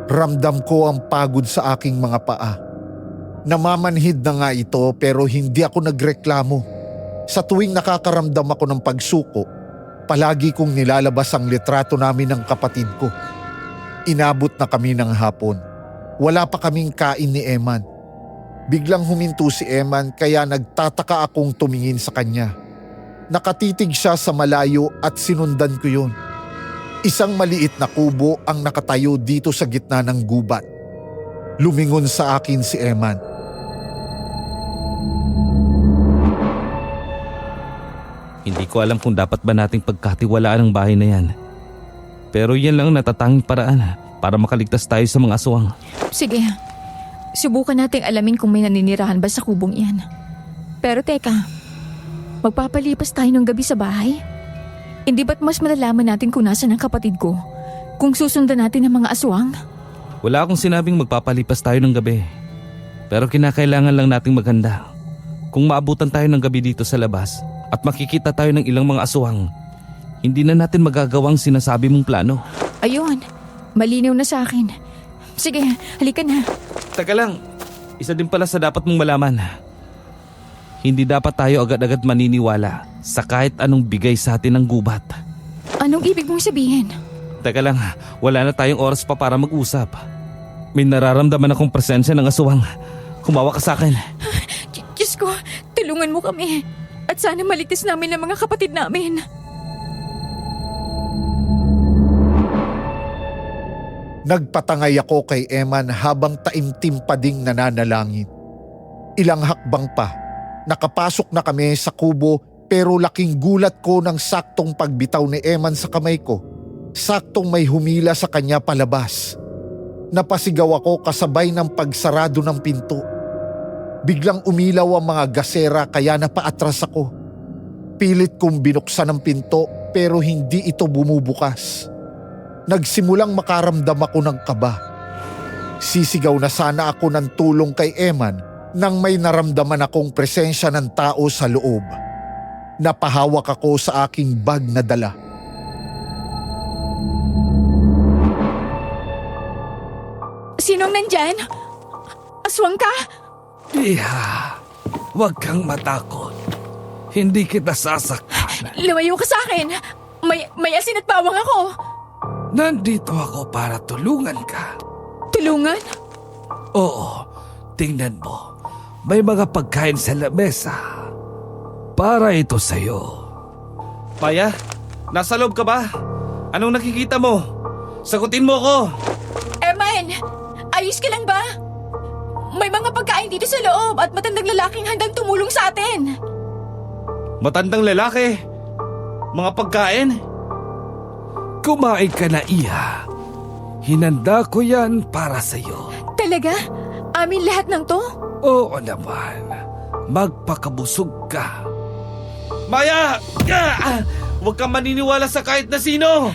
Speaker 3: Ramdam ko ang pagod sa aking mga paa. Namamanhid na nga ito pero hindi ako nagreklamo. Sa tuwing nakakaramdam ako ng pagsuko, palagi kong nilalabas ang litrato namin ng kapatid ko. Inabot na kami ng hapon. Wala pa kaming kain ni Eman. Biglang huminto si Eman kaya nagtataka akong tumingin sa kanya. Nakatitig siya sa malayo at sinundan ko yun. Isang maliit na kubo ang nakatayo dito sa gitna ng gubat. Lumingon sa akin si Eman.
Speaker 6: Hindi ko alam kung dapat ba nating pagkatiwalaan ang bahay na yan. Pero yan lang ang natatanging paraan para makaligtas tayo sa mga aswang.
Speaker 2: Sige, subukan nating alamin kung may naninirahan ba sa kubong iyan. Pero teka, magpapalipas tayo ng gabi sa bahay? Hindi ba't mas malalaman natin kung nasaan ang kapatid ko? Kung susundan natin ang mga aswang?
Speaker 6: Wala akong sinabing magpapalipas tayo ng gabi. Pero kinakailangan lang nating maghanda. Kung maabutan tayo ng gabi dito sa labas at makikita tayo ng ilang mga aswang, hindi na natin magagawang sinasabi mong plano.
Speaker 2: Ayun, malinaw na sa akin. Sige, halika na.
Speaker 6: Teka lang, isa din pala sa dapat mong malaman. Hindi dapat tayo agad-agad maniniwala sa kahit anong bigay sa atin ng gubat.
Speaker 2: Anong ibig mong sabihin?
Speaker 6: Teka lang, wala na tayong oras pa para mag-usap. May nararamdaman akong presensya ng aswang. Kumawa ka sa akin.
Speaker 2: Diyos ko, tulungan mo kami. At sana maligtas namin ang mga kapatid namin.
Speaker 3: Nagpatangay ako kay Eman habang taimtim pa ding nananalangin. Ilang hakbang pa, nakapasok na kami sa kubo pero laking gulat ko ng saktong pagbitaw ni Eman sa kamay ko. Saktong may humila sa kanya palabas. Napasigaw ako kasabay ng pagsarado ng pinto. Biglang umilaw ang mga gasera kaya napaatras ako. Pilit kong binuksan ang pinto pero hindi ito bumubukas. Nagsimulang makaramdam ako ng kaba. Sisigaw na sana ako ng tulong kay Eman nang may naramdaman akong presensya ng tao sa loob. Napahawak ako sa aking bag na dala.
Speaker 2: Sinong nandyan? Aswang ka?
Speaker 6: Iha, huwag kang matakot. Hindi kita sasaktan.
Speaker 2: Lumayo ka sa akin. May asin at bawang ako.
Speaker 6: Nandito ako para tulungan ka.
Speaker 2: Tulungan?
Speaker 6: Oo, tingnan mo. May mga pagkain sa lamesa. Para ito sa'yo. Maya, nasa loob ka ba? Anong nakikita mo? Sagutin mo ko.
Speaker 2: Eman, ayos ka lang ba? May mga pagkain dito sa loob at matandang lalaking handang tumulong sa atin.
Speaker 6: Matandang lalaki? Mga pagkain? Kumain ka na, Iha. Hinanda ko yan para sa'yo.
Speaker 2: Talaga? Amin lahat ng to?
Speaker 6: Oo naman. Magpakabusog ka. Maya! Huwag kang maniniwala sa kahit na sino!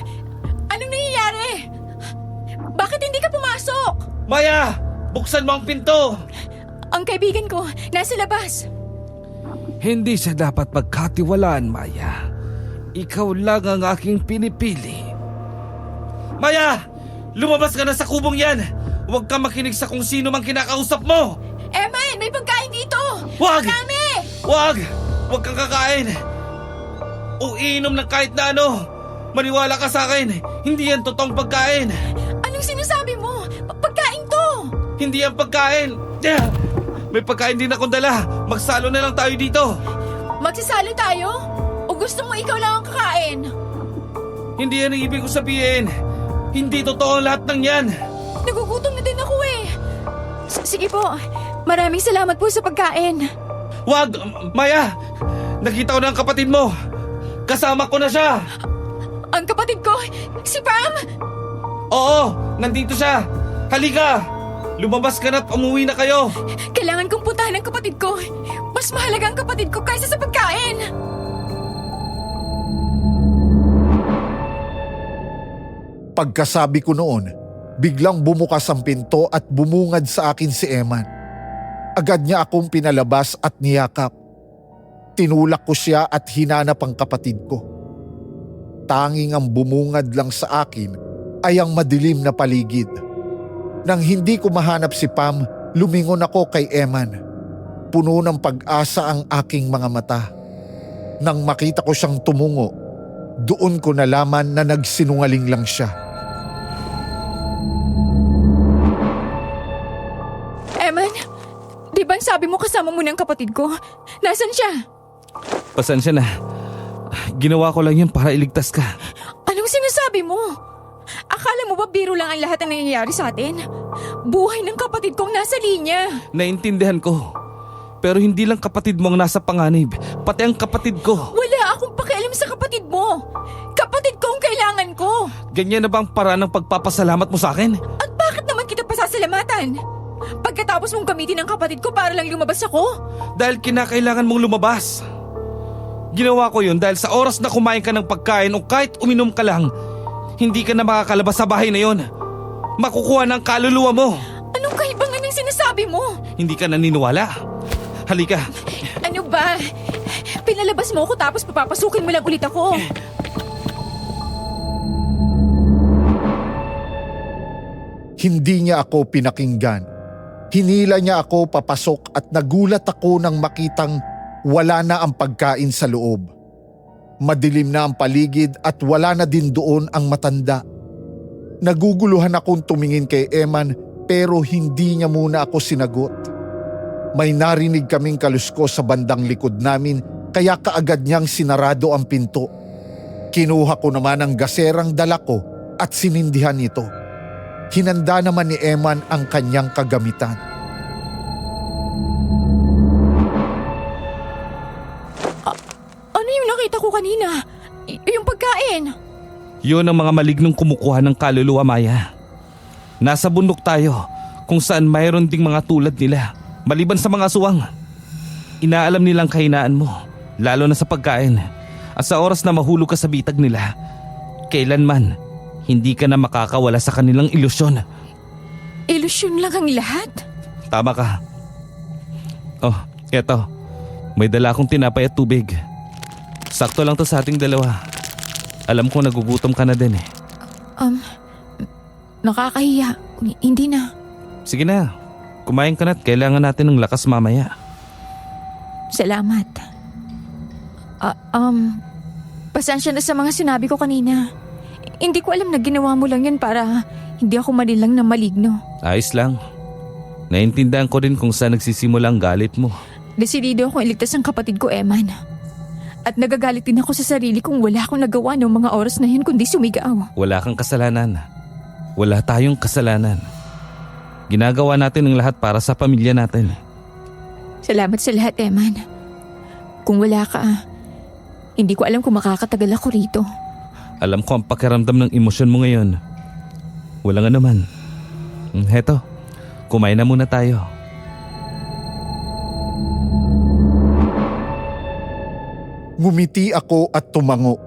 Speaker 2: Anong nangyayari? Bakit hindi ka pumasok?
Speaker 6: Maya! Buksan mo ang pinto!
Speaker 2: Ang kaibigan ko, nasa labas.
Speaker 6: Hindi siya dapat pagkatiwalaan, Maya. Ikaw lang ang aking pinipili. Maya! Lumabas ka na sa kubong yan! Huwag kang makinig sa kung sino mang kinakausap mo!
Speaker 2: Eman, may pagkain dito!
Speaker 6: Wag!
Speaker 2: Marami!
Speaker 6: Wag! Huwag kang kakain! O iinom ng kahit na ano! Maniwala ka sa akin! Hindi yan totoong pagkain!
Speaker 2: Anong sinasabi mo? Pagkain to!
Speaker 6: Hindi yan pagkain! May pagkain din akong dala! Magsalo na lang tayo dito!
Speaker 2: Magsasalo tayo? O gusto mo ikaw lang ang kakain?
Speaker 6: Hindi yan ang ibig ko sabihin! Hindi totoo ang lahat ng yan!
Speaker 2: Nagugutom na din ako eh. Sige po, maraming salamat po sa pagkain.
Speaker 6: Wag! Maya! Nakita ko na ang kapatid mo! Kasama ko na siya!
Speaker 2: Ang kapatid ko, si Pam!
Speaker 6: Oo! Nandito siya! Halika! Lumabas ka na at umuwi na kayo!
Speaker 2: Kailangan kong puntahan ang kapatid ko. Mas mahalaga ang kapatid ko kaysa sa pagkain.
Speaker 3: Pagkasabi ko noon, biglang bumukas ang pinto at bumungad sa akin si Eman. Agad niya akong pinalabas at niyakap. Tinulak ko siya at hinanap ang kapatid ko. Tanging ang bumungad lang sa akin ay ang madilim na paligid. Nang hindi ko mahanap si Pam, lumingon ako kay Eman. Puno ng pag-asa ang aking mga mata. Nang makita ko siyang tumungo, doon ko nalaman na nagsinungaling lang siya.
Speaker 2: Eman, di ba sabi mo kasama mo ng kapatid ko? Nasaan siya?
Speaker 6: Pasensya na. Ginawa ko lang yun para iligtas ka.
Speaker 2: Anong sinasabi sinasabi mo? Akala mo ba biro lang ang lahat ng nangyayari sa atin? Buhay ng kapatid kong nasa linya.
Speaker 6: Naintindihan ko. Pero hindi lang kapatid mo ang nasa panganib, pati ang kapatid ko.
Speaker 2: Wala akong pakialam sa kapatid mo. Kapatid ko ang kailangan ko.
Speaker 6: Ganyan na ba ang paraan ng pagpapasalamat mo sa akin?
Speaker 2: At bakit naman kita pasasalamatan? Pagkatapos mong gamitin ang kapatid ko para lang lumabas ako?
Speaker 6: Dahil kinakailangan mong lumabas. Ginawa ko yun dahil sa oras na kumain ka ng pagkain o kahit uminom ka lang, hindi ka na makakalabas sa bahay na yon. Makukuha ng kaluluwa mo.
Speaker 2: Anong kaibangan ng sinasabi mo?
Speaker 6: Hindi ka naniniwala. Halika.
Speaker 2: Ano ba? Pinalabas mo ako tapos papapasukin mo lang ulit ako.
Speaker 3: Hindi niya ako pinakinggan. Hinila niya ako papasok at nagulat ako nang makitang wala na ang pagkain sa loob. Madilim na ang paligid at wala na din doon ang matanda. Naguguluhan akong tumingin kay Eman pero hindi niya muna ako sinagot. May narinig kaming kaluskos sa bandang likod namin kaya kaagad niyang sinarado ang pinto. Kinuha ko naman ang gaserang dala ko at sinindihan ito. Hinanda naman ni Eman ang kanyang kagamitan.
Speaker 2: Ano yung nakita ko kanina? Yung pagkain.
Speaker 6: Yun ang mga malignong kumukuha ng kaluluwa, Maya. Nasa bundok tayo kung saan mayroon ding mga tulad nila, maliban sa mga aswang. Inaalam nilang kahinaan mo, lalo na sa pagkain. At sa oras na mahulog ka sa bitag nila, kailanman hindi ka na makakawala sa kanilang ilusyon.
Speaker 2: Ilusyon lang ang lahat?
Speaker 6: Tama ka. Oh, eto. May dala akong tinapay at tubig. Sakto lang to sa ating dalawa. Alam ko nagugutom ka na din eh.
Speaker 2: Nakakahiya. Hindi na.
Speaker 6: Sige na, kumain ka na at kailangan natin ng lakas mamaya.
Speaker 2: Salamat. Pasensya na sa mga sinabi ko kanina. Hindi ko alam na ginawa mo lang yun para hindi ako manilang na maligno.
Speaker 6: Ayos lang. Naintindihan ko din kung saan nagsisimula ang galit mo.
Speaker 2: Desidido akong iligtas ang kapatid ko, Eman. At nagagalit din ako sa sarili kung wala akong nagawa ng mga oras na yun kundi sumigaw.
Speaker 6: Wala kang kasalanan. Wala tayong kasalanan. Ginagawa natin ang lahat para sa pamilya natin.
Speaker 2: Salamat sa lahat, Eman. Kung wala ka, hindi ko alam kung makakatagal ako rito.
Speaker 6: Alam ko ang pakiramdam ng emosyon mo ngayon. Wala nga naman. Heto, kumain na muna tayo.
Speaker 3: Ngumiti ako at tumango.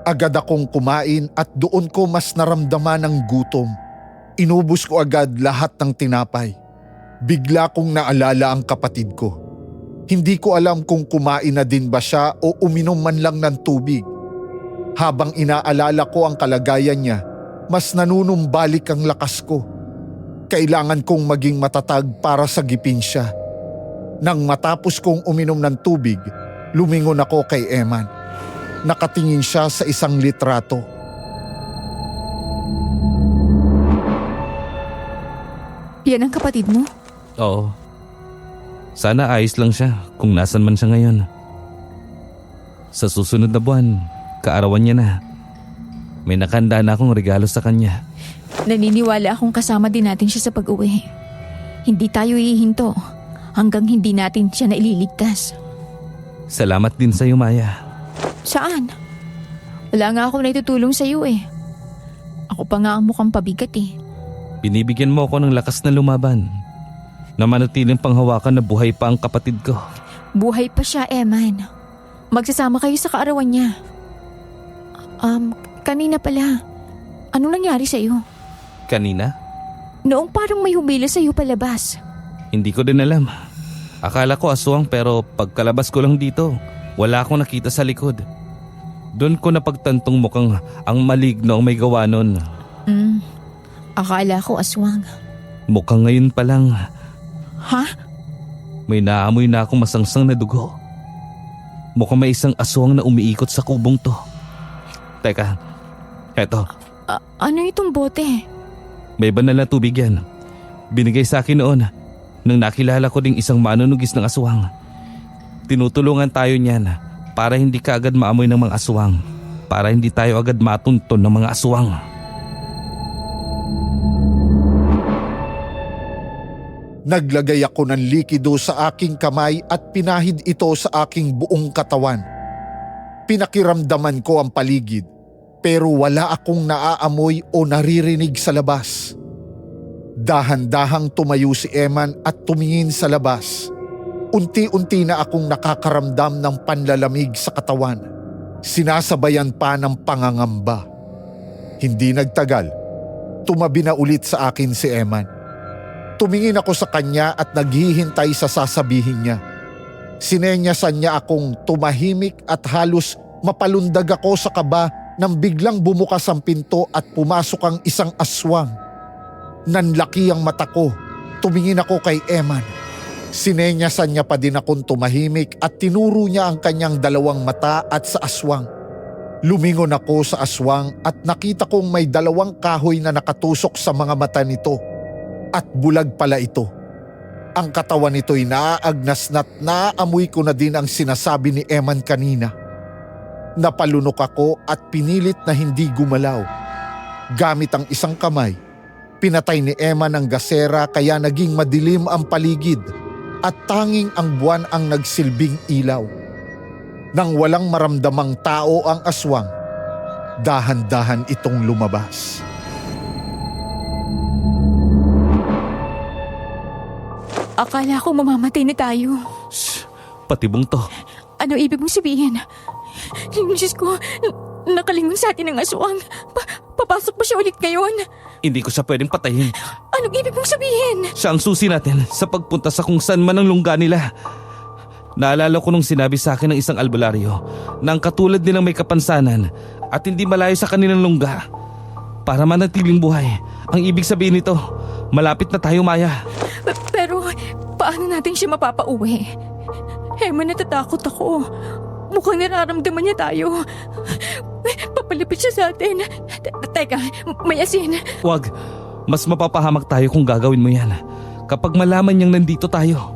Speaker 3: Agad akong kumain at doon ko mas naramdaman ang gutom. Inubos ko agad lahat ng tinapay. Bigla kong naalala ang kapatid ko. Hindi ko alam kung kumain na din ba siya o uminom man lang ng tubig. Habang inaalala ko ang kalagayan niya, mas nanunumbalik ang lakas ko. Kailangan kong maging matatag para sagipin siya. Nang matapos kong uminom ng tubig, lumingon ako kay Eman. Nakatingin siya sa isang litrato.
Speaker 2: Yan ang kapatid mo?
Speaker 6: Oo. Sana ayos lang siya kung nasan man siya ngayon. Sa susunod na buwan, kaarawan niya na. May nakahanda na akong regalo sa kanya.
Speaker 2: Naniniwala akong kasama din natin siya sa pag-uwi. Hindi tayo ihinto hanggang hindi natin siya naililigtas.
Speaker 6: Salamat din sa iyo, Maya.
Speaker 2: Saan? Wala nga ako naitutulong sa iyo eh. Ako pa nga ang mukhang pabigat eh.
Speaker 6: Binibigyan mo ako ng lakas na lumaban. Na manatiling panghawakan na buhay pa ang kapatid ko.
Speaker 2: Buhay pa siya, Eman. Magsasama kayo sa kaarawan niya. Kanina pala. Anong nangyari sa iyo?
Speaker 6: Kanina?
Speaker 2: Noong parang may humila sa iyo palabas.
Speaker 6: Hindi ko din alam. Akala ko aswang pero pagkalabas ko lang dito, wala akong nakita sa likod. Doon ko napagtantong mukhang ang maligno ang may gawa nun.
Speaker 2: Akala ko aswang.
Speaker 6: Mukhang ngayon pa lang,
Speaker 2: Ha?
Speaker 6: may naamoy na akong masangsang na dugo. Mukhang may isang aswang na umiikot sa kubong to. Teka, eto,
Speaker 2: Ano itong bote?
Speaker 6: may banal na tubig yan. Binigay sa akin noon nang nakilala ko ding isang manunugis ng aswang. Tinutulungan tayo niyan para hindi ka agad maamoy ng mga aswang. para hindi tayo agad matunton ng mga aswang.
Speaker 3: Naglagay ako ng likido sa aking kamay at pinahid ito sa aking buong katawan. Pinakiramdaman ko ang paligid, pero wala akong naaamoy o naririnig sa labas. Dahan-dahang tumayo si Eman at tumingin sa labas. Unti-unti na akong nakakaramdam ng panlalamig sa katawan. Sinasabayan pa ng pangangamba. Hindi nagtagal, tumabi na ulit sa akin si Eman. Tumingin ako sa kanya at naghihintay sa sasabihin niya. Sinenyasan niya akong tumahimik at halos mapalundag ako sa kaba nang biglang bumukas ang pinto at pumasok ang isang aswang. Nanlaki ang mata ko. Tumingin ako kay Eman. Sinenyasan niya pa din akong tumahimik at tinuro niya ang kanyang dalawang mata at sa aswang. Lumingon ako sa aswang at nakita kong may dalawang kahoy na nakatusok sa mga mata nito. At bulag pala ito. Ang katawan nito'y naaagnas na't naaamoy ko na din ang sinasabi ni Eman kanina. Napalunok ako at pinilit na hindi gumalaw. Gamit ang isang kamay, pinatay ni Eman ang gasera kaya naging madilim ang paligid at tanging ang buwan ang nagsilbing ilaw. Nang walang maramdamang tao ang aswang, dahan-dahan itong lumabas.
Speaker 2: Akala ko mamamatay na tayo.
Speaker 6: Shh, patibong to.
Speaker 2: Ano ibig mong sabihin? Diyos ko, nakalingon sa atin ang aswang. Papasok ba siya ulit ngayon?
Speaker 6: Hindi ko siya pwedeng patayin.
Speaker 2: Anong ibig mong sabihin?
Speaker 6: Siya ang susi natin sa pagpunta sa kung saan man ang lungga nila. Naalala ko nung sinabi sa akin ng isang albularyo na ang katulad nilang may kapansanan at hindi malayo sa kanilang lungga. Para manatiling buhay, ang ibig sabihin nito, malapit na tayo, Maya.
Speaker 2: Pero paano natin siya mapapauwi? Herman, natatakot ako. Mukhang nararamdaman niya tayo. Papalapit siya sa atin. Teka, may asin.
Speaker 6: Wag, mas mapapahamak tayo kung gagawin mo yan. Kapag malaman niyang nandito tayo,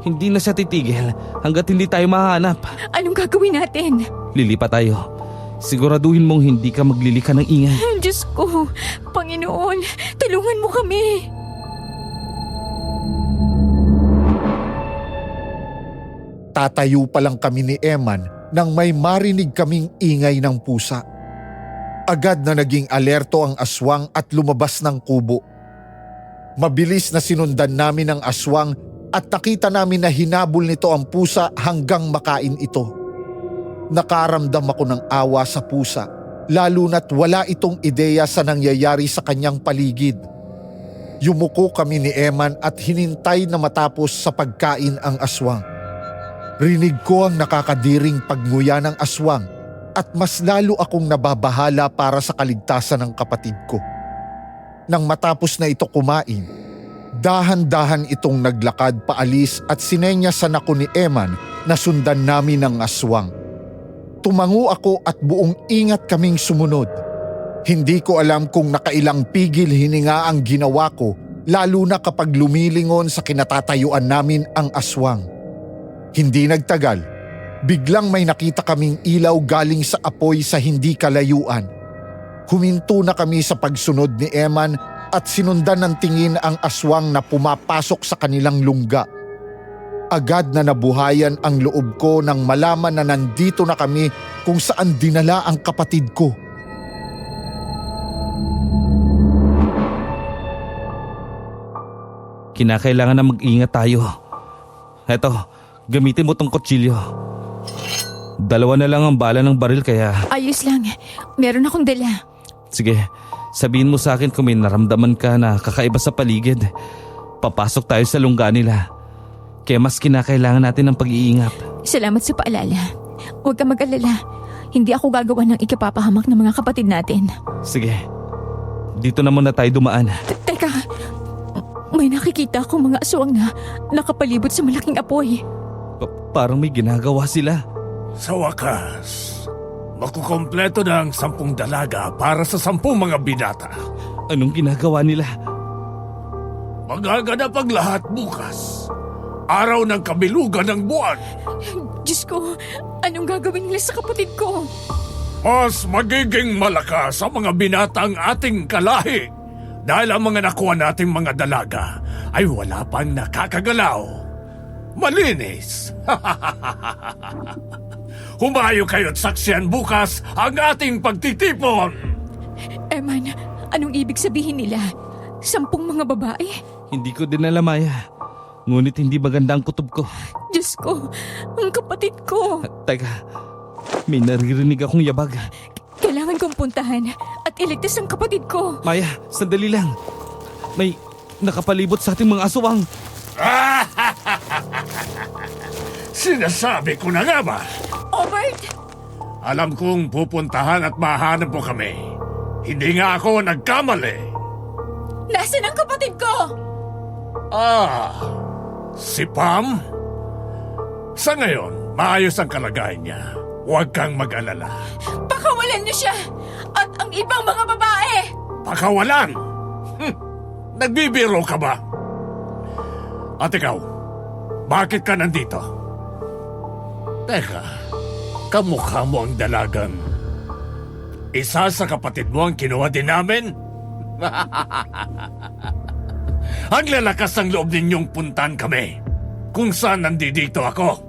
Speaker 6: hindi na siya titigil hanggat hindi tayo mahanap.
Speaker 2: Anong gagawin natin?
Speaker 6: Lilipat tayo. Siguraduhin mong hindi ka maglilika ng ingay.
Speaker 2: Diyos ko, Panginoon, tulungan mo kami.
Speaker 3: Tatayo pa lang kami ni Eman nang may marinig kaming ingay ng pusa. Agad na naging alerto ang aswang at lumabas ng kubo. Mabilis na sinundan namin ang aswang at nakita namin na hinabol nito ang pusa hanggang makain ito. Nakaramdam ako ng awa sa pusa, lalo na't wala itong ideya sa nangyayari sa kanyang paligid. Yumuko kami ni Eman at hinintay na matapos sa pagkain ang aswang. Rinig ko ang nakakadiring pagnguya ng aswang at mas lalo akong nababahala para sa kaligtasan ng kapatid ko. Nang matapos na ito kumain, dahan-dahan itong naglakad paalis at sinenyasan ako ni Eman na sundan namin ang aswang. Tumango ako at buong ingat kaming sumunod. Hindi ko alam kung nakailang pigil hininga ang ginawa ko, lalo na kapag lumilingon sa kinatatayuan namin ang aswang. Hindi nagtagal, biglang may nakita kaming ilaw galing sa apoy sa hindi kalayuan. Huminto na kami sa pagsunod ni Eman at sinundan ng tingin ang aswang na pumapasok sa kanilang lungga. Agad na nabuhayan ang loob ko nang malaman na nandito na kami kung saan dinala ang kapatid ko.
Speaker 6: Kinakailangan na mag-ingat tayo. Eto, gamitin mo tong kutsilyo. 2 na lang ang bala ng baril kaya...
Speaker 2: Ayos lang. Meron akong dala.
Speaker 6: Sige, sabihin mo sa akin kung may naramdaman ka na kakaiba sa paligid. Papasok tayo sa lungga nila. Kaya mas kinakailangan natin ng pag-iingat.
Speaker 2: Salamat sa paalala. Huwag ka mag-alala. Hindi ako gagawa ng ikapapahamak ng mga kapatid natin.
Speaker 6: Sige, dito na muna tayo dumaan.
Speaker 2: Teka, may nakikita akong mga aswang na nakapalibot sa malaking apoy.
Speaker 6: Parang may ginagawa sila.
Speaker 5: Sa wakas, makukompleto na ang 10 dalaga para sa 10 mga binata.
Speaker 6: Anong ginagawa nila?
Speaker 5: Magaganap ang lahat bukas. Araw ng kabilugan ng buwan.
Speaker 2: Diyos ko, anong gagawin nila sa kapatid ko?
Speaker 5: Mas magiging malakas ang mga binatang ating kalahi dahil ang mga nakuha nating mga dalaga ay wala pang nakakagalaw. Malinis! Humayo kayo't saksiyan bukas ang ating pagtitipon!
Speaker 2: Eman, anong ibig sabihin nila? 10 mga babae?
Speaker 6: Hindi ko din alam, Maya. Ngunit hindi maganda ang kutob ko.
Speaker 2: Diyos ko, ang kapatid ko.
Speaker 6: Teka, may naririnig akong yabag.
Speaker 2: Kailangan kong puntahan at iligtas ang kapatid ko.
Speaker 6: Maya, sandali lang. May nakapalibot sa ating mga aswang.
Speaker 5: Sinasabi ko na nga ba?
Speaker 2: Obert!
Speaker 5: Alam kong pupuntahan at mahanap mo kami. Hindi nga ako nagkamali.
Speaker 2: Nasaan ang kapatid ko?
Speaker 5: Si Pam? Sa ngayon, maayos ang kalagayan niya. Huwag kang mag-alala.
Speaker 2: Pakawalan niyo siya! At ang ibang mga babae!
Speaker 5: Pakawalan! Nagbibiro ka ba? At ikaw, bakit ka nandito? Teka, kamukha mo ang dalagang. Isa sa kapatid mo ang kinuha din namin? Ang lalakas ang loob ninyong puntan kami kung saan nandito ako.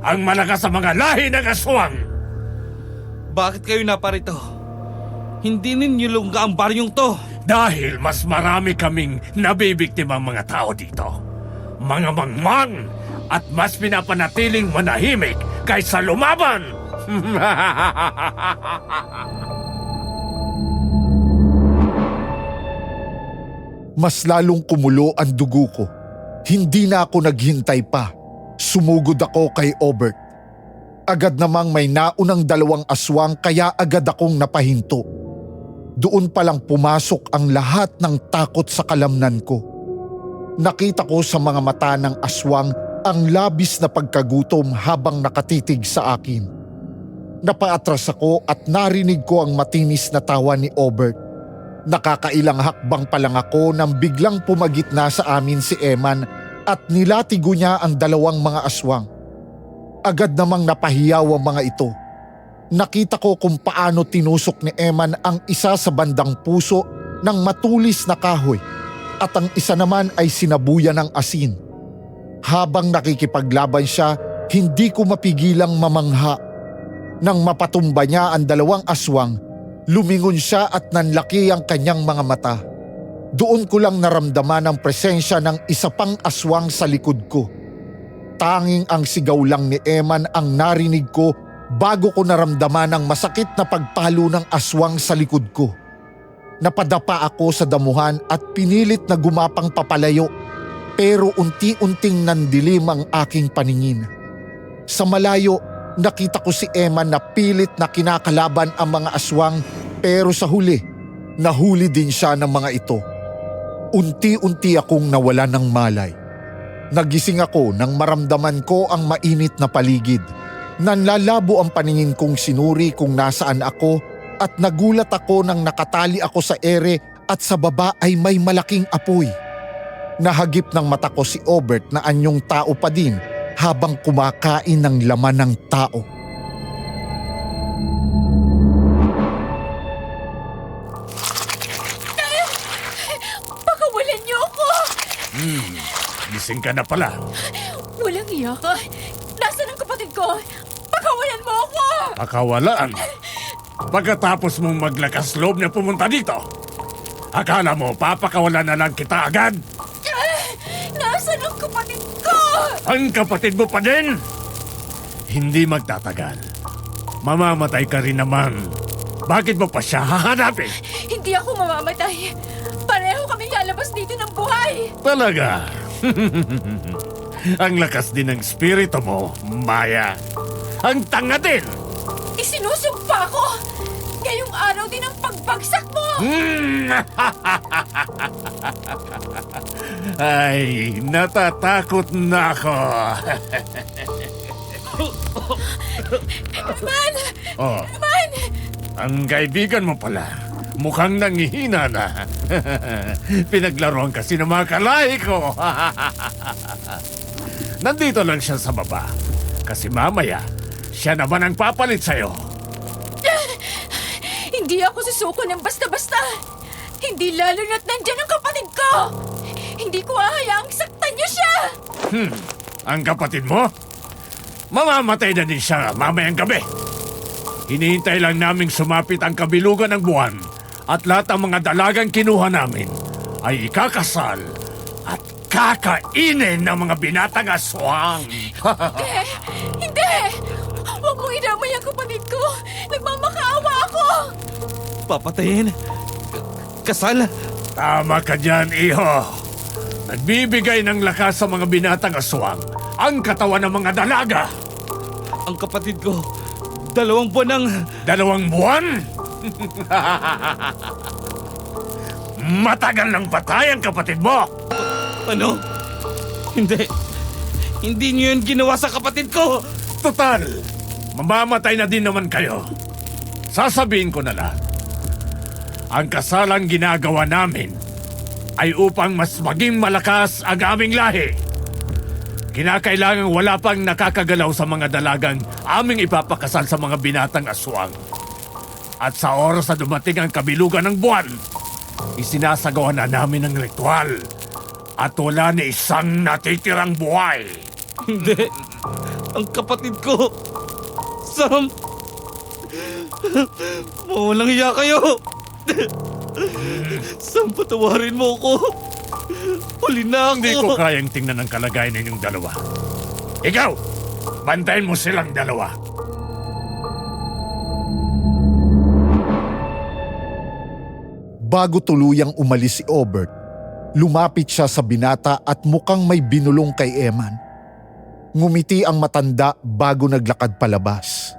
Speaker 5: Ang malakas sa mga lahi ng aswang.
Speaker 6: Bakit kayo naparito? Hindi ninyo lungga ang baryong to.
Speaker 5: Dahil mas marami kaming nabibiktimang mga tao dito. Mga mangmang at mas pinapanatiling manahimik kaysa lumaban.
Speaker 3: Mas lalong kumulo ang dugo ko. Hindi na ako naghintay pa. Sumugod ako kay Obert. Agad namang may naunang 2 aswang kaya agad akong napahinto. Doon palang pumasok ang lahat ng takot sa kalamnan ko. Nakita ko sa mga mata ng aswang ang labis na pagkagutom habang nakatitig sa akin. Napaatras ako at narinig ko ang matinis na tawa ni Obert. Nakakailang hakbang pa lang ako nang biglang pumagitna sa amin si Eman at nilatigo niya ang 2 mga aswang. Agad namang napahiyaw ang mga ito. Nakita ko kung paano tinusok ni Eman ang isa sa bandang puso ng matulis na kahoy at ang isa naman ay sinabuyan ng asin. Habang nakikipaglaban siya, hindi ko mapigilang mamangha. Nang mapatumba niya ang 2 aswang, lumingon siya at nanlaki ang kanyang mga mata. Doon ko lang naramdaman ang presensya ng isa pang aswang sa likod ko. Tanging ang sigaw lang ni Eman ang narinig ko bago ko naramdaman ang masakit na pagpalo ng aswang sa likod ko. Napadapa ako sa damuhan at pinilit na gumapang papalayo, pero unti-unting nandilim ang aking paningin. Sa malayo, nakita ko si Eman na pilit na kinakalaban ang mga aswang, pero sa huli, nahuli din siya ng mga ito. Unti-unti akong nawala ng malay. Nagising ako nang maramdaman ko ang mainit na paligid. Nanlalabo ang paningin kong sinuri kung nasaan ako at nagulat ako nang nakatali ako sa ere at sa baba ay may malaking apoy. Nahagip ng mata ko si Obert na anyong tao pa din habang kumakain ng laman ng tao.
Speaker 2: Pakawalan niyo ako!
Speaker 5: Gising ka na pala.
Speaker 2: Walang iya ka. Nasaan ang kapatid ko? Pakawalan mo ako!
Speaker 5: Pakawalan. Pagkatapos mong maglakas loob na pumunta dito, akala mo papakawalan na lang kita agad?
Speaker 2: Nasaan ang kapatid ko?
Speaker 5: Ang kapatid mo pa din? Hindi magtatagal. Mamamatay ka rin naman. Bakit mo pa siya hahanapin?
Speaker 2: Hindi ako mamamatay. Pareho kaming lalabas dito ng buhay.
Speaker 5: Talaga? Ang lakas din ng spirito mo, Maya. Ang tanga din!
Speaker 2: Isinusumpa ako! Ngayong araw din ang pagbagsak mo!
Speaker 5: Ay, natatakot na ako.
Speaker 2: Man!
Speaker 5: Oh,
Speaker 2: Man!
Speaker 5: ang kaibigan mo pala. Mukhang nangihina na. Pinaglaruan kasi ng mga kalahi ko. Nandito lang siya sa baba. Kasi mamaya, siya naman ang papalit sa'yo.
Speaker 2: Hindi ako susuko ng basta-basta. Hindi lalo na't nandyan ang kapatid ko. Hindi ko hahayaang saktan niyo siya.
Speaker 5: Ang kapatid mo? Mamamatay na din siya mamayang gabi. Hinihintay lang naming sumapit ang kabilugan ng buwan at lahat ng mga dalagang kinuha namin ay ikakasal at kakainin ng mga binatang aswang.
Speaker 2: Hindi! Huwag mong idamay ang kapatid ko. Nagmamakaawa ako.
Speaker 6: Papatayin? Kasal?
Speaker 5: Tama ka dyan, iho. Nagbibigay ng lakas sa mga binatang aswang ang katawan ng mga dalaga.
Speaker 6: Ang kapatid ko, 2 buwan ang...
Speaker 5: 2 buwan? Matagal ng patay ang kapatid mo.
Speaker 6: Ano? Hindi. Hindi niyo yun ginawa sa kapatid ko.
Speaker 5: Total, mamamatay na din naman kayo. Sasabihin ko na lang. Ang kasalang ginagawa namin ay upang mas maging malakas ang aming lahi. Kinakailangan wala pang nakakagalaw sa mga dalagang aming ipapakasal sa mga binatang aswang. At sa oras na dumating ang kabilugan ng buwan, isinasagawa na namin ang ritual at wala ni isang natitirang buhay.
Speaker 6: Hindi. Ang kapatid ko. Sam. Mawalang hiya kayo. Sam, patawarin mo ako. Huli na ako.
Speaker 5: Hindi ko kayang tingnan ang kalagayan ninyong dalawa. Ikaw, bantayan mo silang dalawa.
Speaker 3: Bago tuluyang umalis si Obert, lumapit siya sa binata at mukhang may binulong kay Eman. Ngumiti ang matanda bago naglakad palabas.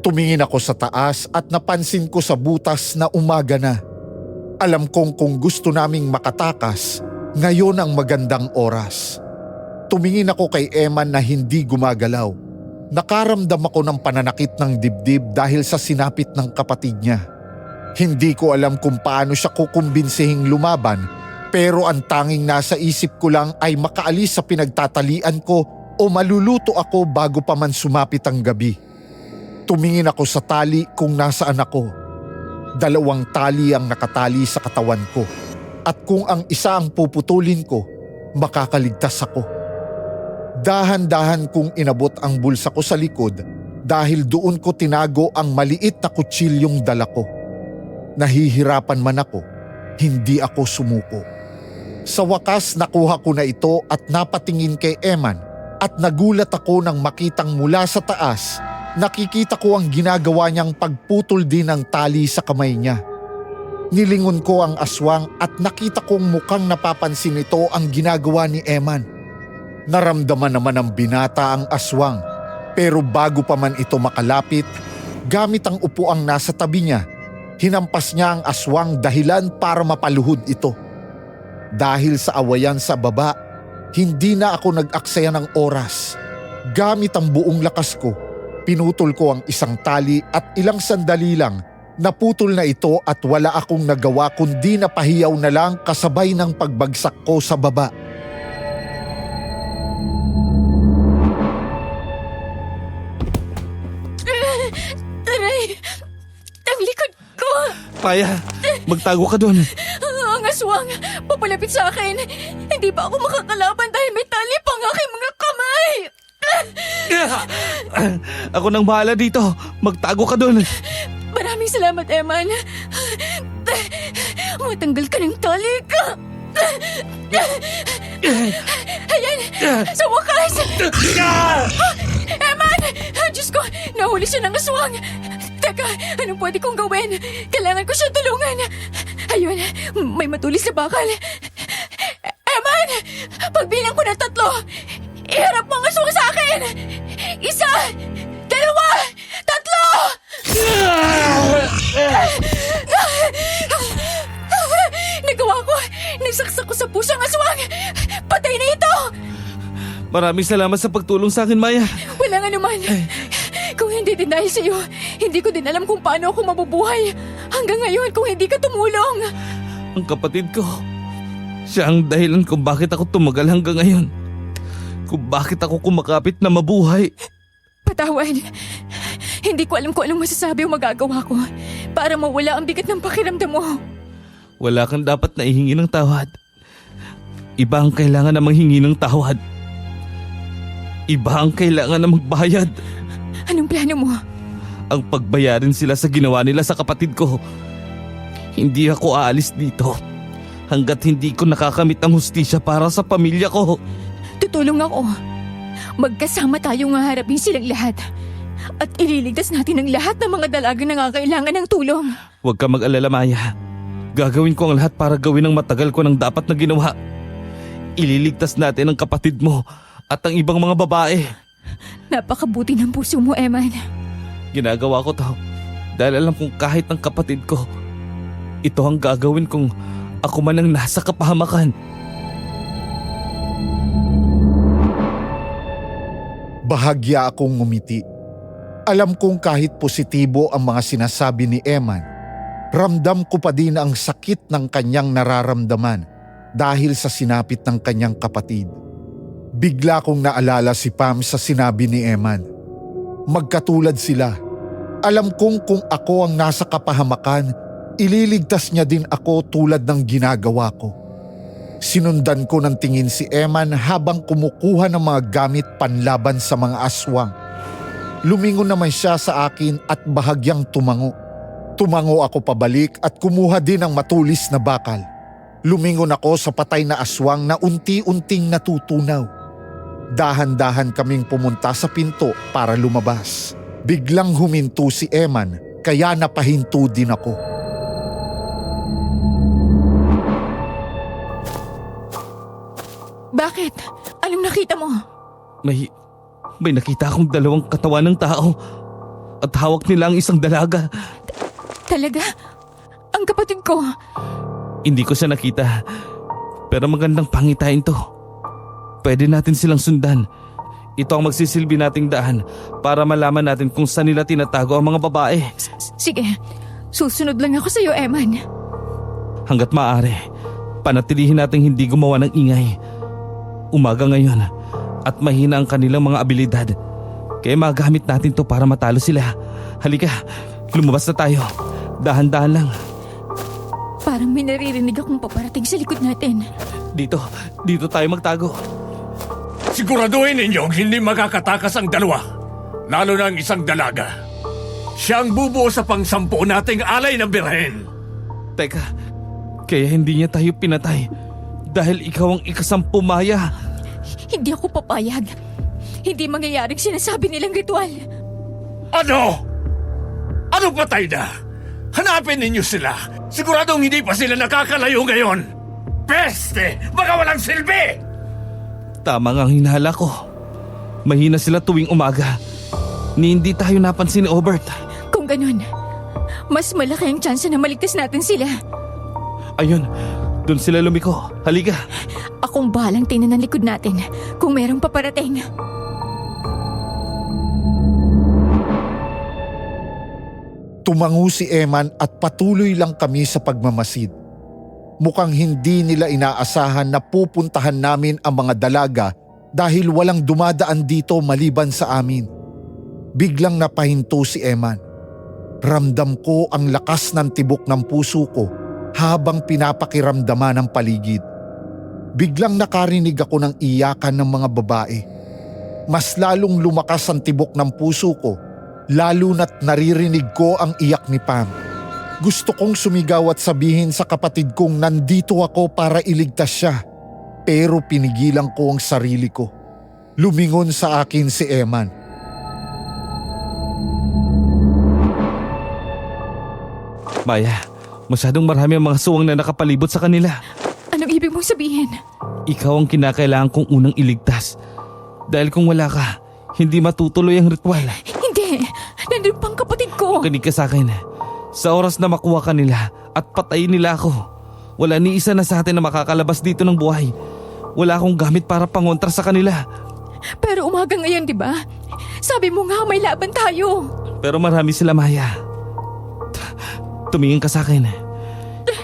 Speaker 3: Tumingin ako sa taas at napansin ko sa butas na umaga na. Alam kong kung gusto naming makatakas, ngayon ang magandang oras. Tumingin ako kay Eman na hindi gumagalaw. Nakaramdam ako ng pananakit ng dibdib dahil sa sinapit ng kapatid niya. Hindi ko alam kung paano siya kukumbensihing lumaban, pero ang tanging nasa isip ko lang ay makaalis sa pinagtatalian ko o maluluto ako bago pa man sumapit ang gabi. Tumingin ako sa tali kung nasaan ako. 2 tali ang nakatali sa katawan ko. At kung ang isa ang puputulin ko, makakaligtas ako. Dahan-dahan kong inabot ang bulsa ko sa likod dahil doon ko tinago ang maliit na kutsilyong dala ko. Nahihirapan man ako, hindi ako sumuko. Sa wakas nakuha ko na ito at napatingin kay Eman at nagulat ako nang makitang mula sa taas, nakikita ko ang ginagawa niyang pagputol din ng tali sa kamay niya. Nilingon ko ang aswang at nakita kong mukhang napapansin ito ang ginagawa ni Eman. Naramdaman naman ng binata ang aswang, pero bago pa man ito makalapit, gamit ang upuang nasa tabi niya, hinampas niya ang aswang dahilan para mapaluhod ito. Dahil sa awayan sa baba, hindi na ako nag-aksaya ng oras. Gamit ang buong lakas ko, pinutol ko ang isang tali at ilang sandali lang, naputol na ito at wala akong nagawa kundi napahiyaw na lang kasabay ng pagbagsak ko sa baba.
Speaker 2: Aray! Ang likod ko!
Speaker 6: Paya, magtago ka doon.
Speaker 2: Ang aswang! Papalapit sa akin! Hindi ba ako makakalaban dahil may tali pang aking mga kamay?
Speaker 6: Ako nang bahala dito. Magtago ka doon.
Speaker 2: Maraming salamat, Eman. Matanggal ka ng tali ka. Ayan! Sa wakas! Eman! Diyos ko! Nahuli siya ng aswang! Teka, anong pwede kong gawin? Kailangan ko siya tulungan. Ayun, may matulis na bakal. Eman! Pagbilang ko ng 3, iharap mo ang aswang sa akin! 1, 2, 3! Nagawa ko! Nagsaksak ko sa puso ang aswang! Patay na ito!
Speaker 6: Maraming salamat sa pagtulong sa akin, Maya.
Speaker 2: Wala nga naman. Kung hindi din dahil sa iyo, hindi ko din alam kung paano ako mabubuhay. Hanggang ngayon kung hindi ka tumulong.
Speaker 6: Ang kapatid ko, siya ang dahilan kung bakit ako tumagal hanggang ngayon. Kung bakit ako kumakapit na mabuhay.
Speaker 2: Patawad. Hindi ko alam kung anong masasabi o magagawa ko para mawala ang bigat ng pakiramdam mo.
Speaker 6: Wala kang dapat na ihingi ng tawad. Iba ang kailangan na manghingi ng tawad. Iba ang kailangan na magbayad.
Speaker 2: Anong plano mo?
Speaker 6: Ang pagbayarin sila sa ginawa nila sa kapatid ko. Hindi ako aalis dito hanggat hindi ko nakakamit ang hustisya para sa pamilya ko.
Speaker 2: Tutulong ako. Magkasama tayong haharapin silang lahat. At ililigtas natin ang lahat ng mga dalagang nangangailangan ng tulong.
Speaker 6: Huwag ka mag-alala, Maya. Gagawin ko ang lahat para gawin ang matagal ko ng dapat na ginawa. Ililigtas natin ang kapatid mo at ang ibang mga babae.
Speaker 2: Napakabuti ng puso mo, Eman.
Speaker 6: Ginagawa ko to dahil alam kong kahit ang kapatid ko, ito ang gagawin kung ako man ang nasa kapahamakan.
Speaker 3: Bahagya akong ngumiti. Alam kong kahit positibo ang mga sinasabi ni Eman, ramdam ko pa din ang sakit ng kanyang nararamdaman dahil sa sinapit ng kanyang kapatid. Bigla kong naalala si Pam sa sinabi ni Eman. Magkatulad sila. Alam kong kung ako ang nasa kapahamakan, ililigtas niya din ako tulad ng ginagawa ko. Sinundan ko ng tingin si Eman habang kumukuha ng mga gamit panlaban sa mga aswang. Lumingon naman siya sa akin at bahagyang tumango. Tumango ako pabalik at kumuha din ng matulis na bakal. Lumingon ako sa patay na aswang na unti-unting natutunaw. Dahan-dahan kaming pumunta sa pinto para lumabas. Biglang huminto si Eman kaya napahinto din ako.
Speaker 2: Bakit? Anong nakita mo?
Speaker 6: May nakita akong dalawang katawan ng tao at hawak nila ang isang dalaga.
Speaker 2: Talaga? Ang kapatid ko?
Speaker 6: Hindi ko siya nakita, pero magandang pangitain to. Pwede natin silang sundan. Ito ang magsisilbi nating daan para malaman natin kung saan nila tinatago ang mga babae.
Speaker 2: Sige, susunod lang ako sa'yo, Eman.
Speaker 6: Hanggat maaari, panatilihin nating hindi gumawa ng ingay. Umaga ngayon at mahina ang kanilang mga abilidad. Kaya magamit natin to para matalo sila. Halika, lumabas na tayo. Dahan-dahan lang.
Speaker 2: Parang may naririnig akong paparating sa likod natin.
Speaker 6: Dito tayo magtago.
Speaker 5: Siguraduhin ninyong hindi makakatakas ang dalawa, lalo na ang isang dalaga. Siya ang bubuo sa pangsampu nating alay ng birhen.
Speaker 6: Teka, kaya hindi niya tayo pinatay dahil ikaw ang ikasampu, Maya.
Speaker 2: Hindi ako papayag. Hindi mangyayaring sinasabi nilang ritual.
Speaker 5: Ano? Ano patay na? Hanapin ninyo sila. Siguradong hindi pa sila nakakalayo ngayon. Peste! Baka walang silbi!
Speaker 6: Tama nga ang hinala ko. Mahina sila tuwing umaga. Ni hindi tayo napansin ni Obert.
Speaker 2: Kung ganun, mas malaki ang tsansa na maligtas natin sila.
Speaker 6: Ayun, doon sila lumiko. Halika.
Speaker 2: Akong bahalang tingnan ng likod natin kung merong paparating.
Speaker 3: Tumango si Eman at patuloy lang kami sa pagmamasid. Mukhang hindi nila inaasahan na pupuntahan namin ang mga dalaga dahil walang dumadaan dito maliban sa amin. Biglang napahinto si Eman. Ramdam ko ang lakas ng tibok ng puso ko habang pinapakiramdaman ang paligid. Biglang nakarinig ako ng iyakan ng mga babae. Mas lalong lumakas ang tibok ng puso ko, lalo na't naririnig ko ang iyak ni Pam. Gusto kong sumigaw at sabihin sa kapatid kong nandito ako para iligtas siya, pero pinigilan ko ang sarili ko. Lumingon sa akin si Eman.
Speaker 6: Maya, masyadong marami ang mga suwang na nakapalibot sa kanila.
Speaker 2: Anong ibig mong sabihin?
Speaker 6: Ikaw ang kinakailangan kong unang iligtas. Dahil kung wala ka, hindi matutuloy ang ritual.
Speaker 2: Hindi! Nandun pang kapatid ko!
Speaker 6: Makinig ka sa akin. Sa oras na makuha ka nila at patayin nila ako, wala ni isa na sa atin na makakalabas dito ng buhay. Wala akong gamit para pangontra sa kanila.
Speaker 2: Pero umaga ngayon, di ba? Sabi mo nga may laban tayo.
Speaker 6: Pero marami sila, Maya. Tumingin ka sa akin.